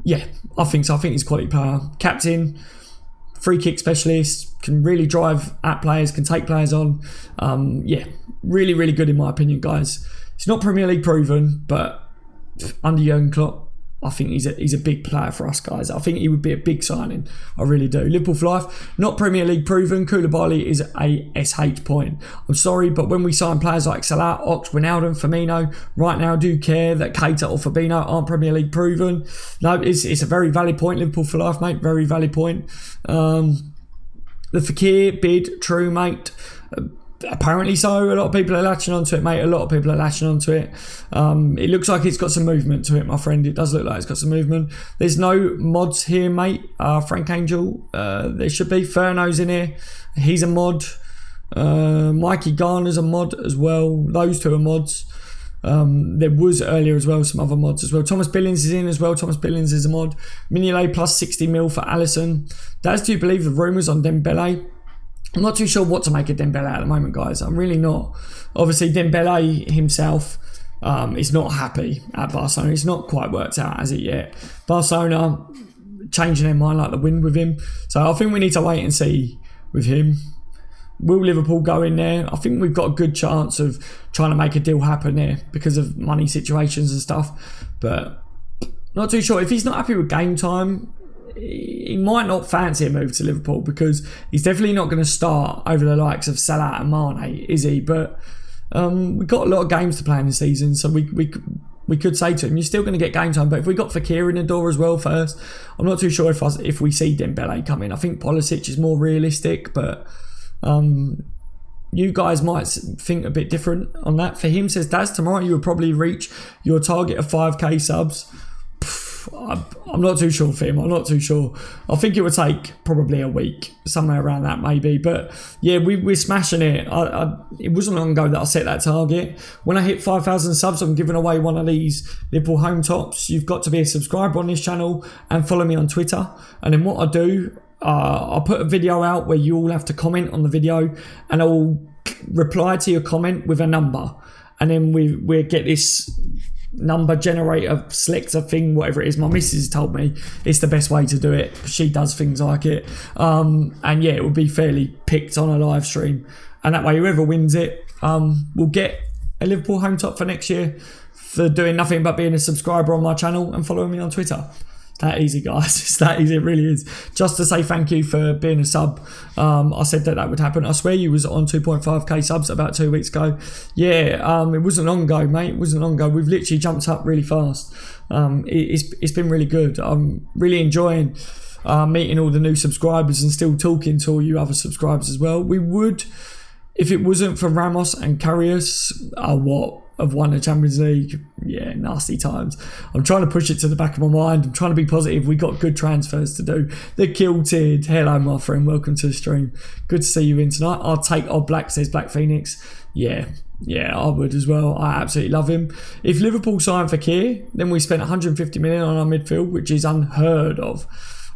yeah, I think so. I think he's a quality player. Captain, free kick specialist, can really drive at players, can take players on. Yeah, really, really good in my opinion, guys. He's not Premier League proven, but under Jurgen Klopp, I think he's a big player for us, guys. I think he would be a big signing. I really do. Liverpool for life, not Premier League proven. Koulibaly is a SH point. I'm sorry, but when we sign players like Salah, Ox, Wijnaldum, Firmino, right now, do care that Keita or Fabinho aren't Premier League proven. No, it's a very valid point. Liverpool for life, mate. Very valid point. The Fekir bid, true, mate. Apparently so. A lot of people are latching onto it, mate. A lot of people are latching onto it. It looks like it's got some movement to it, my friend. It does look like it's got some movement. There's no mods here, mate. Frank Angel, there should be. Ferno's in here. He's a mod. Mikey Garner's a mod as well. Those two are mods. There was earlier as well some other mods as well. Thomas Billings is in as well. Thomas Billings is a mod. Mignolet plus 60 mil for Alisson. Daz, do you believe the rumours on Dembele? I'm not too sure what to make of Dembele at the moment, guys. I'm really not. Obviously, Dembele himself is not happy at Barcelona. It's not quite worked out, has it yet? Barcelona changing their mind like the wind with him. So I think we need to wait and see with him. Will Liverpool go in there? I think we've got a good chance of trying to make a deal happen there because of money situations and stuff. But not too sure. If he's not happy with game time, he might not fancy a move to Liverpool because he's definitely not going to start over the likes of Salah and Mane, is he? But we've got a lot of games to play in the season, so we could say to him, you're still going to get game time. But if we got Fekir in the door as well first, I'm not too sure if we see Dembele come in. I think Pulisic is more realistic, but you guys might think a bit different on that. For him, says Daz, tomorrow you will probably reach your target of 5k subs. I'm not too sure for him. I'm not too sure. I think it would take probably a week, somewhere around that maybe. But yeah, we're smashing it. It wasn't long ago that I set that target. When I hit 5,000 subs, I'm giving away one of these Liverpool home tops. You've got to be a subscriber on this channel and follow me on Twitter. And then what I do, I'll put a video out where you all have to comment on the video, and I'll reply to your comment with a number. And then we get this number generator selector thing, whatever it is. My missus told me it's the best way to do it. She does things like it. And yeah, it will be fairly picked on a live stream. And that way, whoever wins it will get a Liverpool home top for next year for doing nothing but being a subscriber on my channel and following me on Twitter. That easy, guys. It's that easy. It really is. Just to say thank you for being a sub. I said that would happen. I swear you was on 2.5k subs about 2 weeks ago. Yeah, it wasn't long ago, mate. It wasn't long ago. We've literally jumped up really fast. It's been really good. I'm really enjoying meeting all the new subscribers and still talking to all you other subscribers as well. We would, if it wasn't for Ramos and Karius, have won the Champions League. Yeah, nasty times. I'm trying to push it to the back of my mind. I'm trying to be positive. We got good transfers to do. The Kilted. Hello, my friend. Welcome to the stream. Good to see you in tonight. I'll take Odd Black, says Black Phoenix. Yeah, I would as well. I absolutely love him. If Liverpool sign Fekir, then we spent 150 million on our midfield, which is unheard of.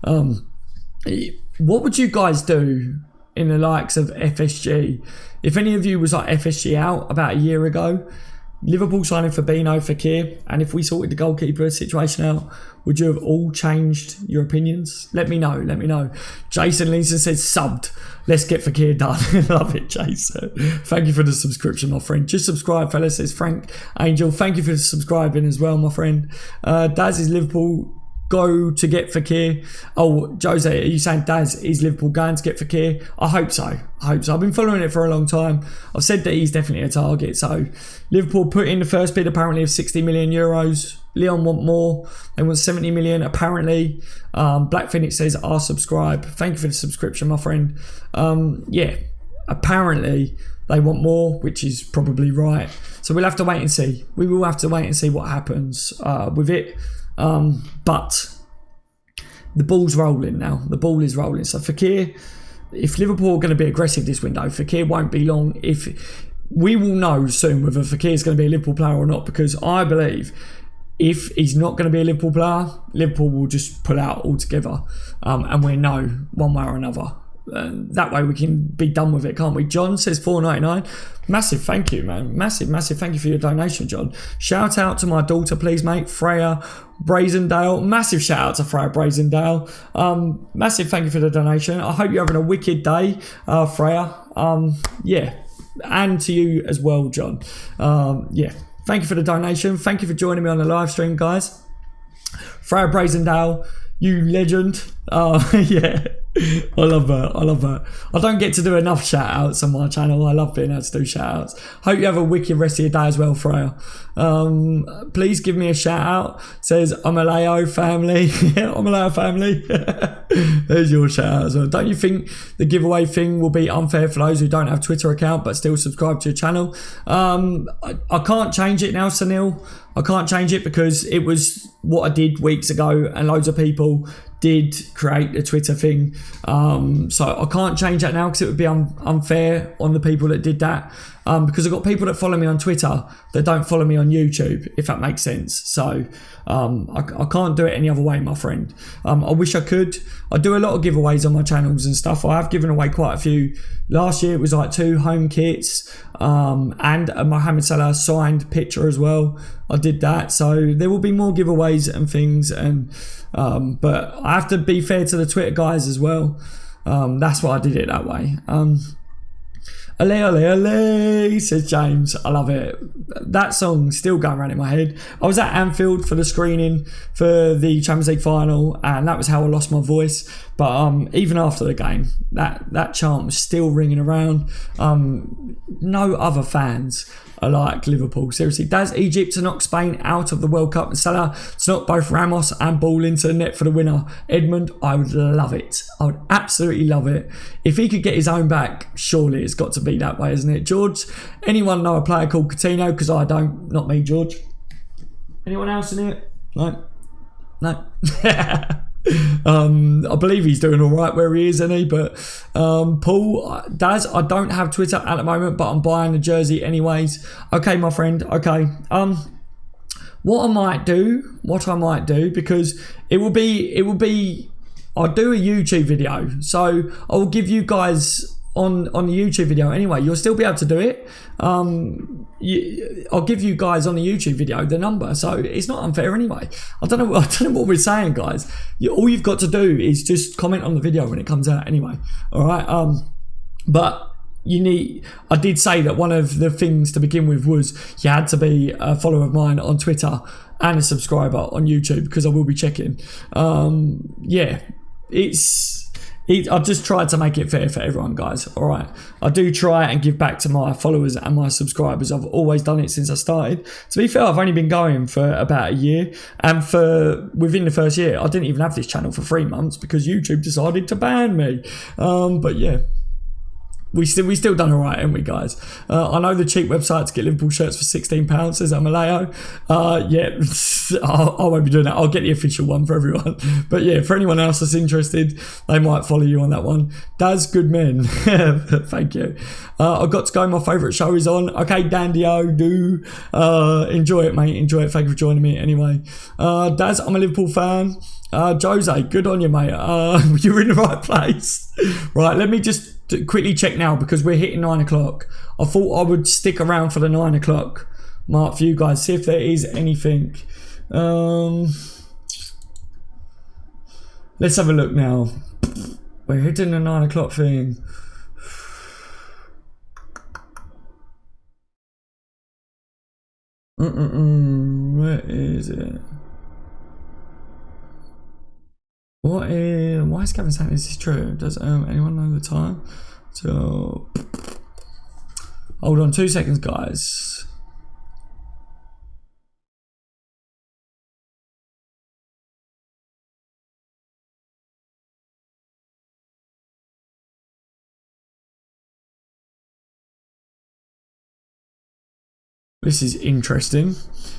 What would you guys do in the likes of FSG? If any of you was like FSG out about a year ago, Liverpool signing Fabinho, Fekir, and if we sorted the goalkeeper situation out, would you have all changed your opinions? Let me know. Jason Leeson says subbed. Let's get Fekir done. Love it, Jason. Thank you for the subscription, my friend. Just subscribe, fella, says Frank Angel. Thank you for subscribing as well, my friend. Daz is Liverpool go to get Fekir. Oh, Jose, are you saying Daz is Liverpool going to get Fekir? I hope so. I've been following it for a long time. I've said that he's definitely a target. So Liverpool put in the first bid apparently of 60 million euros. Leon want more. They want 70 million apparently. Black Phoenix says I'll subscribe. Thank you for the subscription, my friend. Yeah, apparently they want more, which is probably right. So we'll have to wait and see. We will have to wait and see what happens with it. But the ball's rolling now. The ball is rolling. So Fekir, if Liverpool are going to be aggressive this window, Fekir won't be long. If we will know soon whether Fekir is going to be a Liverpool player or not, because I believe if he's not going to be a Liverpool player, Liverpool will just pull out altogether, and we'll know one way or another. That way we can be done with it, can't we? John says $4.99. Massive thank you, man. Massive thank you for your donation, John. Shout out to my daughter, please, mate. Freya Brazendale. Massive shout out to Freya Brazendale. Massive thank you for the donation. I hope you're having a wicked day, Freya. Yeah, and to you as well, John. Yeah, thank you for the donation. Thank you for joining me on the live stream, guys. Freya Brazendale, you legend. Yeah. I love that. I don't get to do enough shout outs on my channel. I love being able to do shout outs. Hope you have a wicked rest of your day as well, Freya. Please give me a shout out. Says I'm a Leo family. I'm a Leo family. There's your shout out as well. Don't you think the giveaway thing will be unfair for those who don't have a Twitter account but still subscribe to your channel? I can't change it now, Sunil. I can't change it because it was what I did weeks ago, and loads of people did create a Twitter thing, so I can't change that now because it would be unfair on the people that did that, because I've got people that follow me on Twitter that don't follow me on YouTube, if that makes sense. So I can't do it any other way, my friend. I wish I could. I do a lot of giveaways on my channels and stuff. I have given away quite a few. Last year it was like 2 home kits, and a Mohamed Salah signed picture as well. I did that, so there will be more giveaways and things, and but I have to be fair to the Twitter guys as well. That's why I did it that way. Ale, says James. I love it. That song's still going around in my head. I was at Anfield for the screening for the Champions League final, and that was how I lost my voice. But even after the game, that chant was still ringing around. No other fans are like Liverpool. Seriously, does Egypt to knock Spain out of the World Cup and Salah to knock both Ramos and Ball into the net for the winner? Edmund, I would love it. I would absolutely love it. If he could get his own back, surely it's got to be that way, isn't it? George, anyone know a player called Coutinho? Because I don't. Not me, George. Anyone else in it? No. I believe he's doing all right where he is, isn't he? But Paul, Daz, I don't have Twitter at the moment, but I'm buying the jersey anyways. Okay, my friend. Okay. What I might do, because it will be, I'll do a YouTube video, so I'll give you guys on the YouTube video anyway. You'll still be able to do it. I'll give you guys on the YouTube video the number, so it's not unfair anyway. I don't know what we're saying, guys. All you've got to do is just comment on the video when it comes out anyway. All right. But I did say that one of the things to begin with was you had to be a follower of mine on Twitter and a subscriber on YouTube, because I will be checking. Yeah, I've just tried to make it fair for everyone, guys. All right. I do try and give back to my followers and my subscribers. I've always done it since I started. To be fair, I've only been going for about a year. And within the first year, I didn't even have this channel for 3 months because YouTube decided to ban me. But yeah. We still done all right, haven't we, guys? I know the cheap website to get Liverpool shirts for £16, says Amaleo. Yeah, I won't be doing that. I'll get the official one for everyone. But yeah, for anyone else that's interested, they might follow you on that one. Daz, good men. Thank you. I've got to go. My favourite show is on. Okay, Dandio, do enjoy it, mate. Enjoy it. Thank you for joining me anyway. Daz, I'm a Liverpool fan. Jose, good on you, mate. You're in the right place. Right, let me just quickly check now, because we're hitting 9 o'clock. I thought I would stick around for the 9 o'clock mark for you guys, see if there is anything. Let's have a look now. We're hitting the 9 o'clock thing. Where is it? Why is Gavin saying this is true? Does anyone know the time? So, hold on 2 seconds, guys. This is interesting.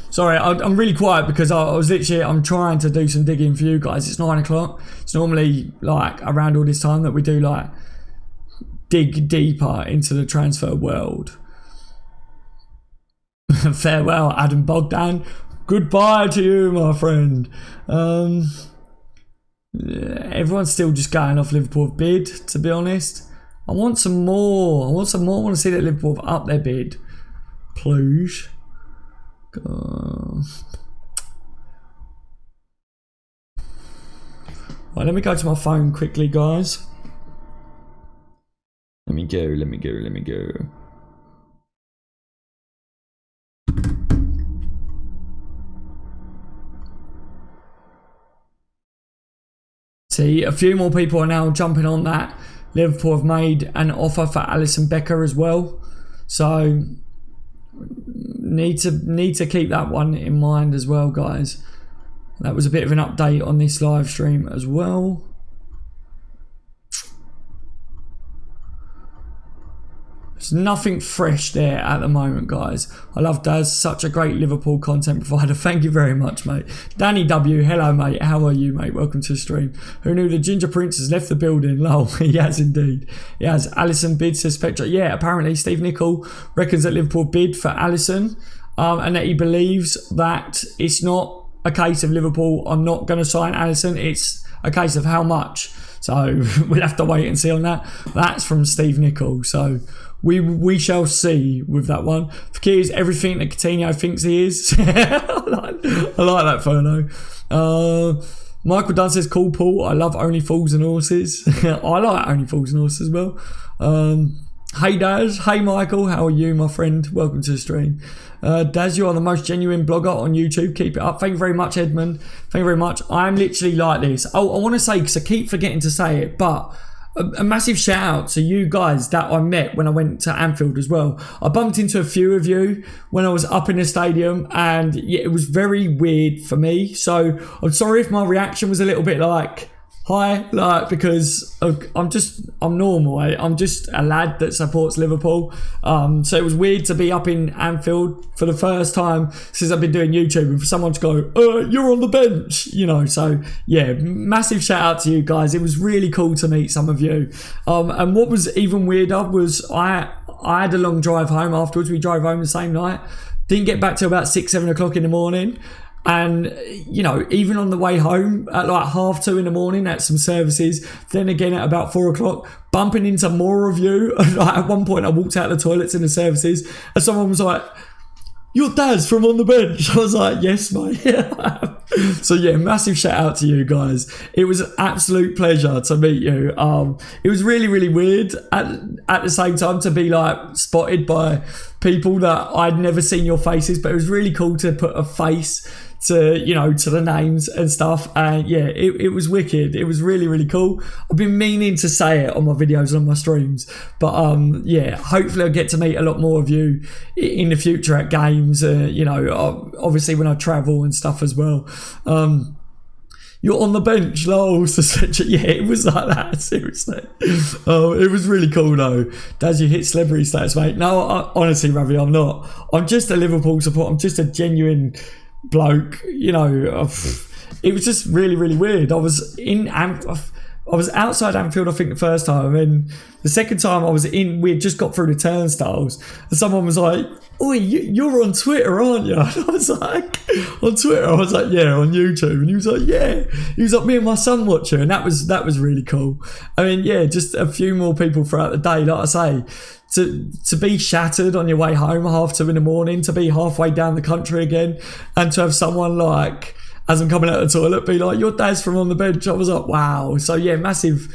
Sorry, I'm really quiet because I'm trying to do some digging for you guys. It's 9 o'clock. It's normally like around all this time that we do like dig deeper into the transfer world. Farewell, Adam Bogdan. Goodbye to you, my friend. Everyone's still just going off Liverpool bid, to be honest. I want some more. I want to see that Liverpool have up their bid. Please. Right, let me go to my phone quickly, guys. Let me go. See, a few more people are now jumping on that. Liverpool have made an offer for Alisson Becker as well. So, need to keep that one in mind as well, guys. That was a bit of an update on this live stream as well. There's nothing fresh there at the moment, guys. I love Daz, such a great Liverpool content provider. Thank you very much, mate. Danny W, hello, mate. How are you, mate? Welcome to the stream. Who knew the Ginger Prince has left the building? Lol, he has indeed. He has. Alisson bid, says Spectre. Yeah, apparently Steve Nicol reckons that Liverpool bid for Alisson, and that he believes that it's not a case of Liverpool are not going to sign Alisson. It's a case of how much. So we'll have to wait and see on that. That's from Steve Nicol. So we shall see with that one. Fekir is everything that Coutinho thinks he is. I like that photo. Michael Dunn says, cool Paul. I love Only Fools and Horses. I like Only Fools and Horses as well. Hey Daz, hey Michael, how are you, my friend? Welcome to the stream. Daz, you are the most genuine blogger on YouTube. Keep it up. Thank you very much, Edmund. Thank you very much. I'm literally like this. Oh, I want to say, because I keep forgetting to say it, but a massive shout out to you guys that I met when I went to Anfield as well. I bumped into a few of you when I was up in the stadium, and yeah, it was very weird for me. So I'm sorry if my reaction was a little bit like, hi, like, because I'm normal. I'm just a lad that supports Liverpool. So it was weird to be up in Anfield for the first time since I've been doing YouTube, and for someone to go, you're on the bench, you know. So yeah, massive shout out to you guys. It was really cool to meet some of you. And what was even weirder was I had a long drive home afterwards. We drove home the same night. Didn't get back till about 6-7 o'clock in the morning. And, you know, even on the way home at like 2:30 in the morning at some services, then again at about 4 o'clock, bumping into more of you. Like at one point I walked out of the toilets in the services and someone was like, "Your Dad's from on the bench." I was like, yes, mate. So yeah, massive shout out to you guys. It was an absolute pleasure to meet you. It was really, really weird at the same time to be like spotted by people that I'd never seen your faces, but it was really cool to put a face to, you know, to the names and stuff. And yeah, it was wicked. It was really, really cool. I've been meaning to say it on my videos and on my streams, but yeah, hopefully I'll get to meet a lot more of you in the future at games, you know, obviously when I travel and stuff as well. You're on the bench, lol. Yeah, it was like that, seriously. It was really cool though. Daz, you hit celebrity status, mate. No, honestly, Ravi, I'm not. I'm just a Liverpool supporter. I'm just a genuine bloke, you know. It was just really, really weird. I was outside Anfield, I think, the first time, and the second time I was in, we had just got through the turnstiles, and someone was like, "Oi, you're on Twitter, aren't you?" And I was like, "On Twitter?" I was like, "Yeah, on YouTube." And he was like, "Yeah." He was like, "Me and my son watch her," and that was really cool. I mean, yeah, just a few more people throughout the day, like I say. To be shattered on your way home 2:30 in the morning, to be halfway down the country again, and to have someone like, as I'm coming out of the toilet, be like, "Your Dad's from on the bench." I was like, wow. So yeah, massive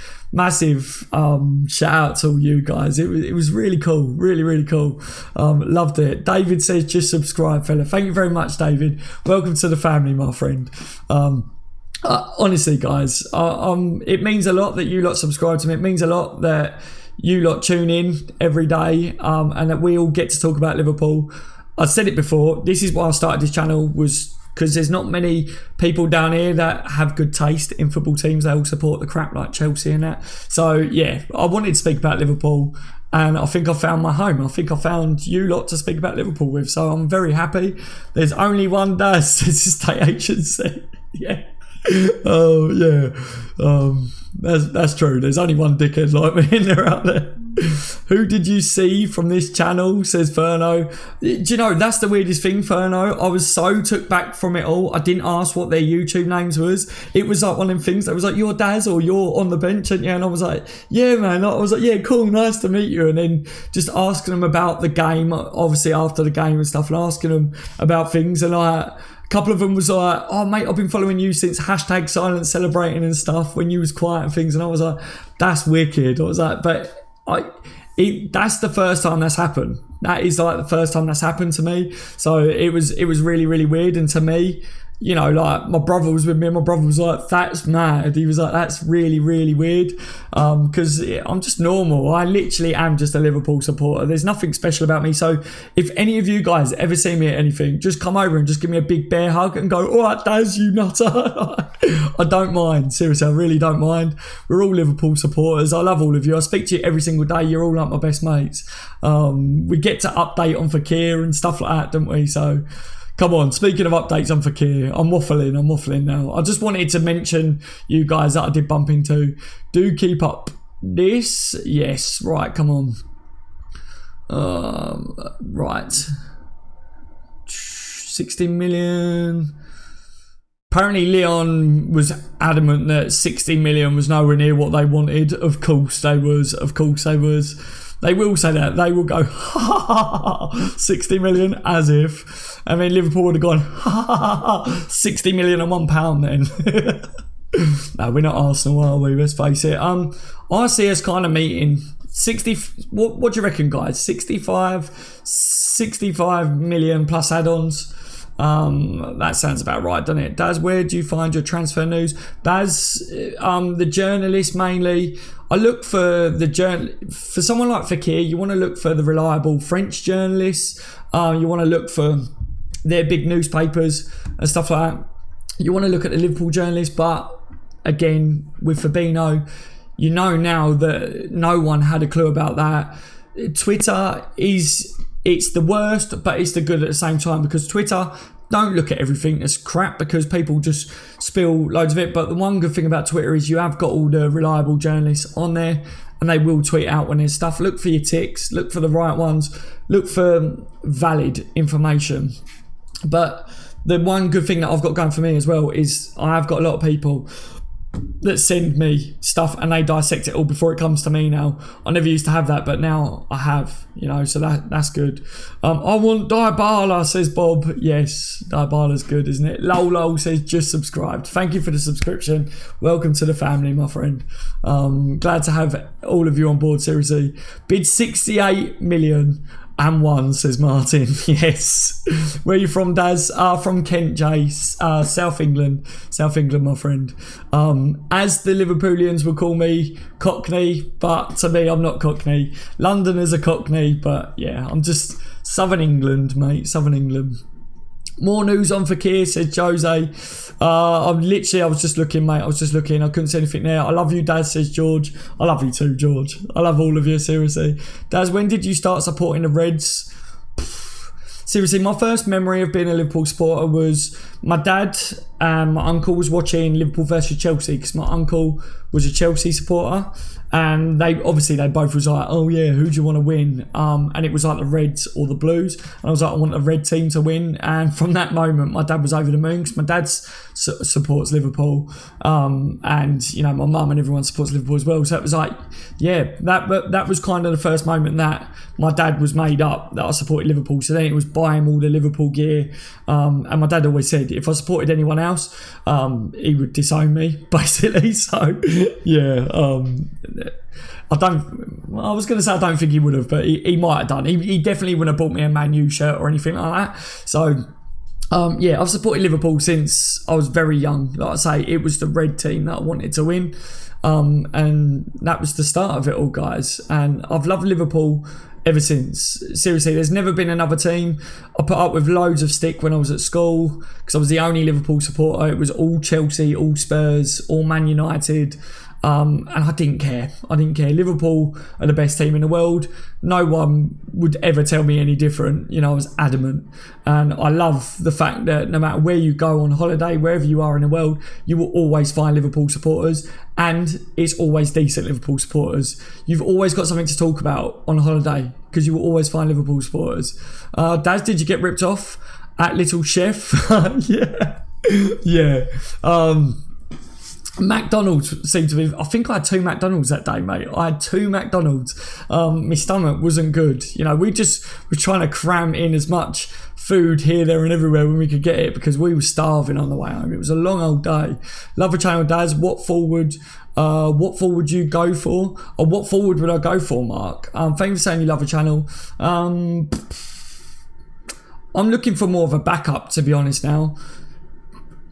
shout out to all you guys. It was really cool, really, really cool. Loved it. David says, just subscribe, fella. Thank you very much, David. Welcome to the family, my friend. Honestly, guys, it means a lot that you lot subscribe to me. It means a lot that you lot tune in every day, and that we all get to talk about Liverpool. I said it before, this is why I started this channel, was because there's not many people down here that have good taste in football teams. They all support the crap like Chelsea and that. So yeah, I wanted to speak about Liverpool, and I think I found my home. I think I found you lot to speak about Liverpool with, so I'm very happy. There's only one Daz, this is state agency. Yeah. Oh yeah, that's true. There's only one dickhead like me in there out there. Who did you see from this channel, says Ferno. Do you know, that's the weirdest thing, Ferno. I was so took back from it all. I didn't ask what their YouTube names was. It was like one of them things that was like, you're Daz or you're on the bench, aren't you? And I was like, yeah, man. I was like, yeah, cool, nice to meet you. And then just asking them about the game, obviously after the game and stuff, and asking them about things. And like, a couple of them was like, oh mate, I've been following you since hashtag silent celebrating and stuff when you was quiet and things. And I was like, that's wicked. I was like, but that's the first time that's happened. That is like the first time that's happened to me. So it was really, really weird. And to me, you know, like my brother was with me and my brother was like, that's mad. He was like, that's really, really weird. Because I'm just normal. I literally am just a Liverpool supporter. There's nothing special about me. So if any of you guys ever see me at anything, just come over and just give me a big bear hug and go, all right, Daz, you nutter. I don't mind. Seriously, I really don't mind. We're all Liverpool supporters. I love all of you. I speak to you every single day. You're all like my best mates. We get to update on Fekir and stuff like that, don't we? So come on, speaking of updates on Fekir, I'm waffling now. I just wanted to mention you guys that I did bump into. Do keep up this. Yes, right, come on. Right. 16 million. Apparently Leon was adamant that 60 million was nowhere near what they wanted. Of course they was. They will say that. They will go, ha ha ha, 60 million, as if. I mean, Liverpool would have gone, ha ha ha, 60 million and £1 then. No, we're not Arsenal, are we? Let's face it. I see us kind of meeting 60, what do you reckon, guys? 65 million plus add-ons. That sounds about right, doesn't it? Daz, where do you find your transfer news? Daz, the journalist mainly. I look for for someone like Fekir, you want to look for the reliable French journalists. You want to look for their big newspapers and stuff like that. You want to look at the Liverpool journalists, but again, with Fabinho, you know now that no one had a clue about that. Twitter it's the worst, but it's the good at the same time, because Twitter, don't look at everything that's crap because people just spill loads of it. But the one good thing about Twitter is you have got all the reliable journalists on there and they will tweet out when there's stuff. Look for your ticks, look for the right ones, look for valid information. But the one good thing that I've got going for me as well is I have got a lot of people that send me stuff and they dissect it all before it comes to me now. I never used to have that, but now I have, you know, so that's good. I want Dybala, says Bob. Yes, Dybala's good, isn't it? Lolo says just subscribed. Thank you for the subscription. Welcome to the family, my friend. Glad to have all of you on board, seriously. Bid 68 million and one, says Martin. Yes. Where are you from, Daz? From Kent, Jay. South England, my friend. As the Liverpoolians will call me, Cockney, but to me, I'm not Cockney. Londoners are Cockney, but yeah, I'm just Southern England, mate. Southern England. More news on Fekir, said Jose. I was just looking, mate. I couldn't see anything there. I love you, Daz, says George. I love you too, George. I love all of you, seriously. Daz, when did you start supporting the Reds? Seriously, my first memory of being a Liverpool supporter was my dad and my uncle was watching Liverpool versus Chelsea, because my uncle was a Chelsea supporter. And they both was like, oh yeah, who do you want to win? And it was like the Reds or the Blues. And I was like, I want the red team to win. And from that moment, my dad was over the moon, because my dad supports Liverpool. And, you know, my mum and everyone supports Liverpool as well. So it was like, yeah, that was kind of the first moment that my dad was made up that I supported Liverpool. So then it was buying all the Liverpool gear. And my dad always said, if I supported anyone else, he would disown me, basically. So, yeah, I was going to say I don't think he would have, but he might have done. He definitely wouldn't have bought me a Man U shirt or anything like that. So, yeah, I've supported Liverpool since I was very young. Like I say, it was the red team that I wanted to win. And that was the start of it all, guys. And I've loved Liverpool ever since. Seriously, there's never been another team. I put up with loads of stick when I was at school because I was the only Liverpool supporter. It was all Chelsea, all Spurs, all Man United. And I didn't care. Liverpool are the best team in the world. No one would ever tell me any different. I was adamant. And I love the fact that no matter where you go on holiday, wherever you are in the world, you will always find Liverpool supporters. And it's always decent Liverpool supporters. You've always got something to talk about on holiday because you will always find Liverpool supporters. Daz, did you get ripped off at Little Chef? Yeah. McDonald's seemed to be... I think I had 2 McDonald's that day, mate. I had 2 McDonald's. My stomach wasn't good. We just were trying to cram in as much food here, there and everywhere when we could get it because we were starving on the way home. It was a long old day. Love a channel, Daz. What forward you go for? Or what forward would I go for, Mark? Thank you for saying you love a channel. I'm looking for more of a backup, to be honest now.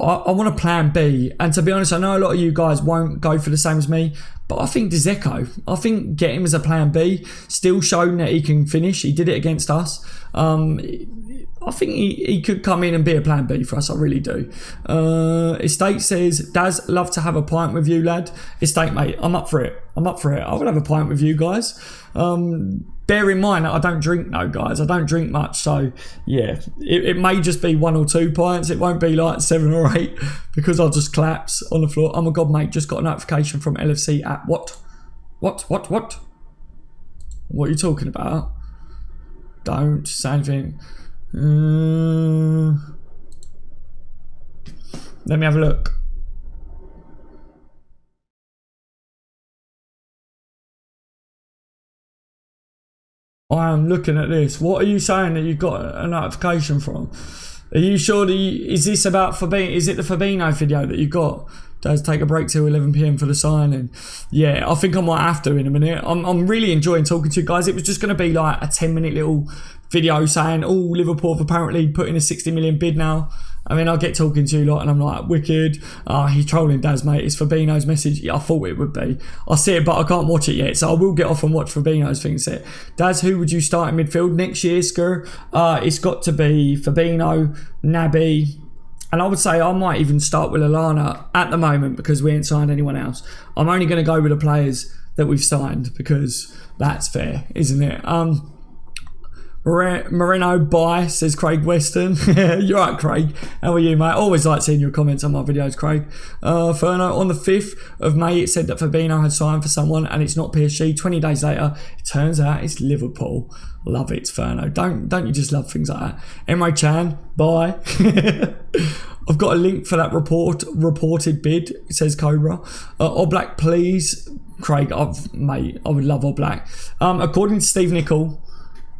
I want a plan B, and to be honest, I know a lot of you guys won't go for the same as me, but I think Dzeko, I think get him as a plan B, still showing that he can finish. He did it against us. I think he could come in and be a plan B for us. I really do. Estate says, Daz, love to have a pint with you, lad. Estate, mate, I'm up for it. I will have a pint with you guys. Bear in mind that I don't drink, guys. I don't drink much, so yeah, it may just be 1 or 2 pints. It won't be like 7 or 8 because I'll just collapse on the floor. Oh my god, mate, just got a notification from LFC at what? What are you talking about? Don't say anything. Let me have a look. I am looking at this. What are you saying that you got a notification from? Are you sure that is this about Fabinho? Is it the Fabinho video that you got? Does take a break till 11 p.m. for the signing? Yeah, I think I might have to in a minute. I'm really enjoying talking to you guys. It was just going to be like a 10-minute little video saying, oh, Liverpool have apparently put in a 60 million bid now. I mean, I get talking to you lot and I'm like, wicked. He's trolling Daz, mate. It's Fabinho's message. Yeah, I thought it would be. I see it, but I can't watch it yet. So I will get off and watch Fabinho's thing set. Daz, who would you start in midfield next year, Skur? It's got to be Fabinho, Naby. And I would say I might even start with Lallana at the moment because we ain't signed anyone else. I'm only going to go with the players that we've signed because that's fair, isn't it? Moreno, bye, says Craig Weston. You're right, Craig. How are you, mate? Always like seeing your comments on my videos, Craig. Ferno, on the 5th of May, it said that Fabinho had signed for someone and it's not PSG. 20 days later, it turns out it's Liverpool. Love it, Ferno. Don't you just love things like that? Emre Can, bye. I've got a link for that reported bid, it says Cobra. Oblak, please. Craig, mate, I would love Oblak. According to Steve Nicol,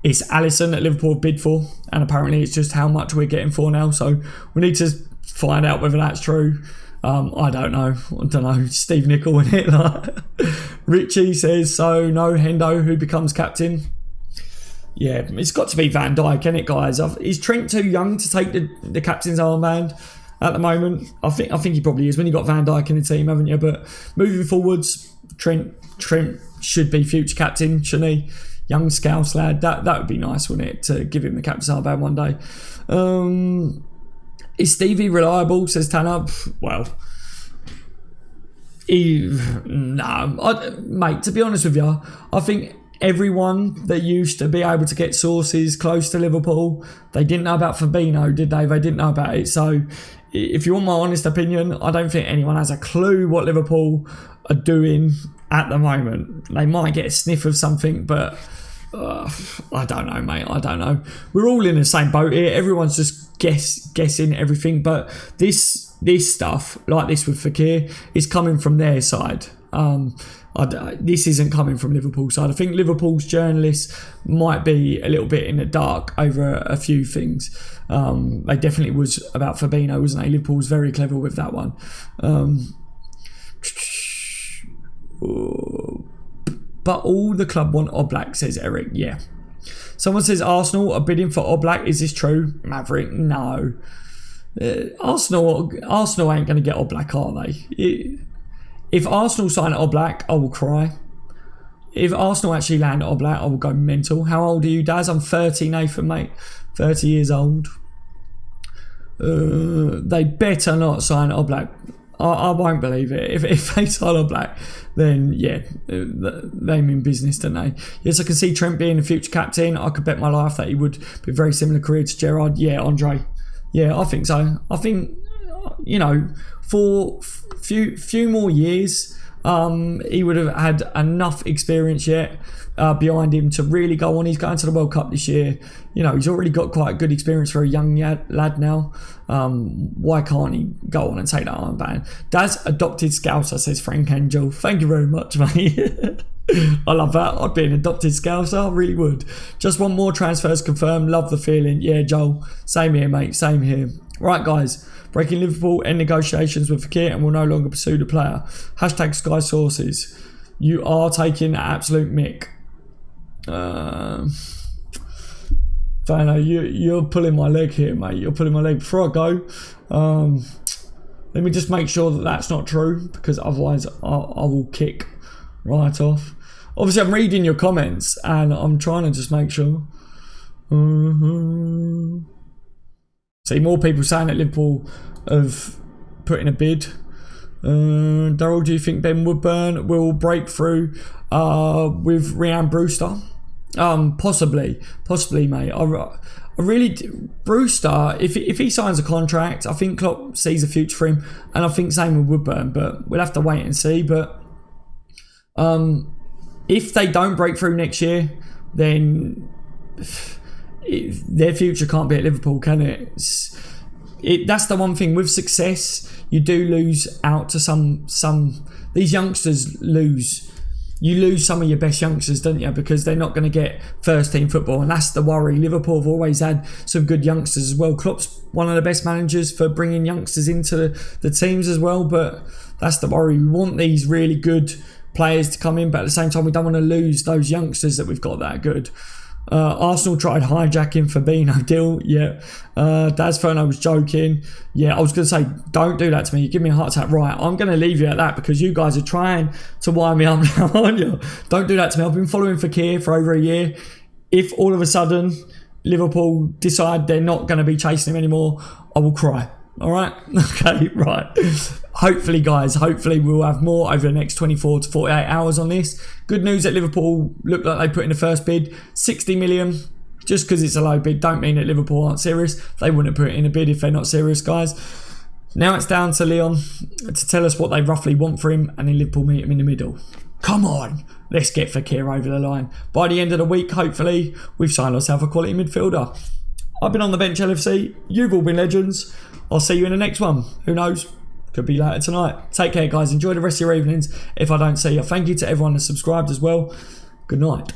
it's Alisson that Liverpool bid for, and apparently it's just how much we're getting for now, so we need to find out whether that's true. I don't know. Steve Nicol in it. Richie says, so no Hendo, who becomes captain? Yeah, it's got to be Van Dijk, isn't it, guys? Is Trent too young to take the captain's armband at the moment? I think he probably is when you got Van Dijk in the team, haven't you? But moving forwards, Trent should be future captain, shouldn't he? Young Scouse lad, that would be nice, wouldn't it, to give him the captain's armband one day. Is Stevie reliable, says Tanner? Well, mate, to be honest with you, I think everyone that used to be able to get sources close to Liverpool, they didn't know about Fabinho, did they? They didn't know about it. So if you want my honest opinion, I don't think anyone has a clue what Liverpool are doing at the moment. They might get a sniff of something, but I don't know, mate. I don't know. We're all in the same boat here. Everyone's just guessing everything. But this stuff, like this with Fekir, is coming from their side. This isn't coming from Liverpool's side. I think Liverpool's journalists might be a little bit in the dark over a few things. They definitely was about Fabinho, wasn't they? Liverpool was very clever with that one. But all the club want Oblak, says Eric. Yeah. Someone says Arsenal are bidding for Oblak. Is this true? Maverick, no. Arsenal ain't going to get Oblak, are they? If Arsenal sign Oblak, I will cry. If Arsenal actually land Oblak, I will go mental. How old are you, Daz? I'm 30, Nathan, mate. 30 years old. They better not sign Oblak. I won't believe it. If they sign on Black, then yeah, they mean business, don't they? Yes, I can see Trent being the future captain. I could bet my life that he would be a very similar career to Gerrard. Yeah, Andre. Yeah, I think so. I think, you know, for few more years, he would have had enough experience yet behind him to really go on. He's going to the World Cup this year. You know, he's already got quite a good experience for a young lad now. Why can't he go on and take that armband? Daz adopted Scouser, says Frank Angel. Thank you very much, mate. I love that. I'd be an adopted Scouser. I really would. Just want more transfers confirmed. Love the feeling. Yeah, Joel. Same here, mate. Same here. Right, guys. Breaking Liverpool end negotiations with Fekir and will no longer pursue the player. Hashtag Sky Sources. You are taking absolute mick. Fano, you're pulling my leg here, mate. You're pulling my leg. Before I go, let me just make sure that that's not true, because otherwise I will kick right off. Obviously, I'm reading your comments and I'm trying to just make sure. See, more people saying that Liverpool have put in a bid. Daryl, do you think Ben Woodburn will break through with Rhian Brewster? Possibly, mate. I really Brewster, if he signs a contract, I think Klopp sees a future for him, and I think same with Woodburn, but we'll have to wait and see. But if they don't break through next year, then their future can't be at Liverpool, can it? That's the one thing with success. You do lose out to some. These youngsters lose. You lose some of your best youngsters, don't you? Because they're not going to get first team football, and that's the worry. Liverpool have always had some good youngsters as well. Klopp's one of the best managers for bringing youngsters into the teams as well, but that's the worry. We want these really good players to come in, but at the same time, we don't want to lose those youngsters that we've got that are good. Arsenal tried hijacking Fabinho deal. Yeah. Daz Ferno was joking. Yeah, I was going to say, don't do that to me. You give me a heart attack. Right, I'm going to leave you at that because you guys are trying to wire me up now, aren't you? Don't do that to me. I've been following Fekir for over a year. If all of a sudden Liverpool decide they're not going to be chasing him anymore, I will cry. All right? Okay, right. Hopefully, guys, we'll have more over the next 24 to 48 hours on this. Good news that Liverpool look like they put in the first bid. 60 million. Just because it's a low bid don't mean that Liverpool aren't serious. They wouldn't put it in a bid if they're not serious, guys. Now it's down to Leon to tell us what they roughly want for him, and then Liverpool meet him in the middle. Come on. Let's get Fekir over the line. By the end of the week, hopefully, we've signed ourselves a quality midfielder. I've been on the bench, LFC. You've all been legends. I'll see you in the next one. Who knows? Could be later tonight. Take care, guys. Enjoy the rest of your evenings if I don't see you. Thank you to everyone that subscribed as well. Good night.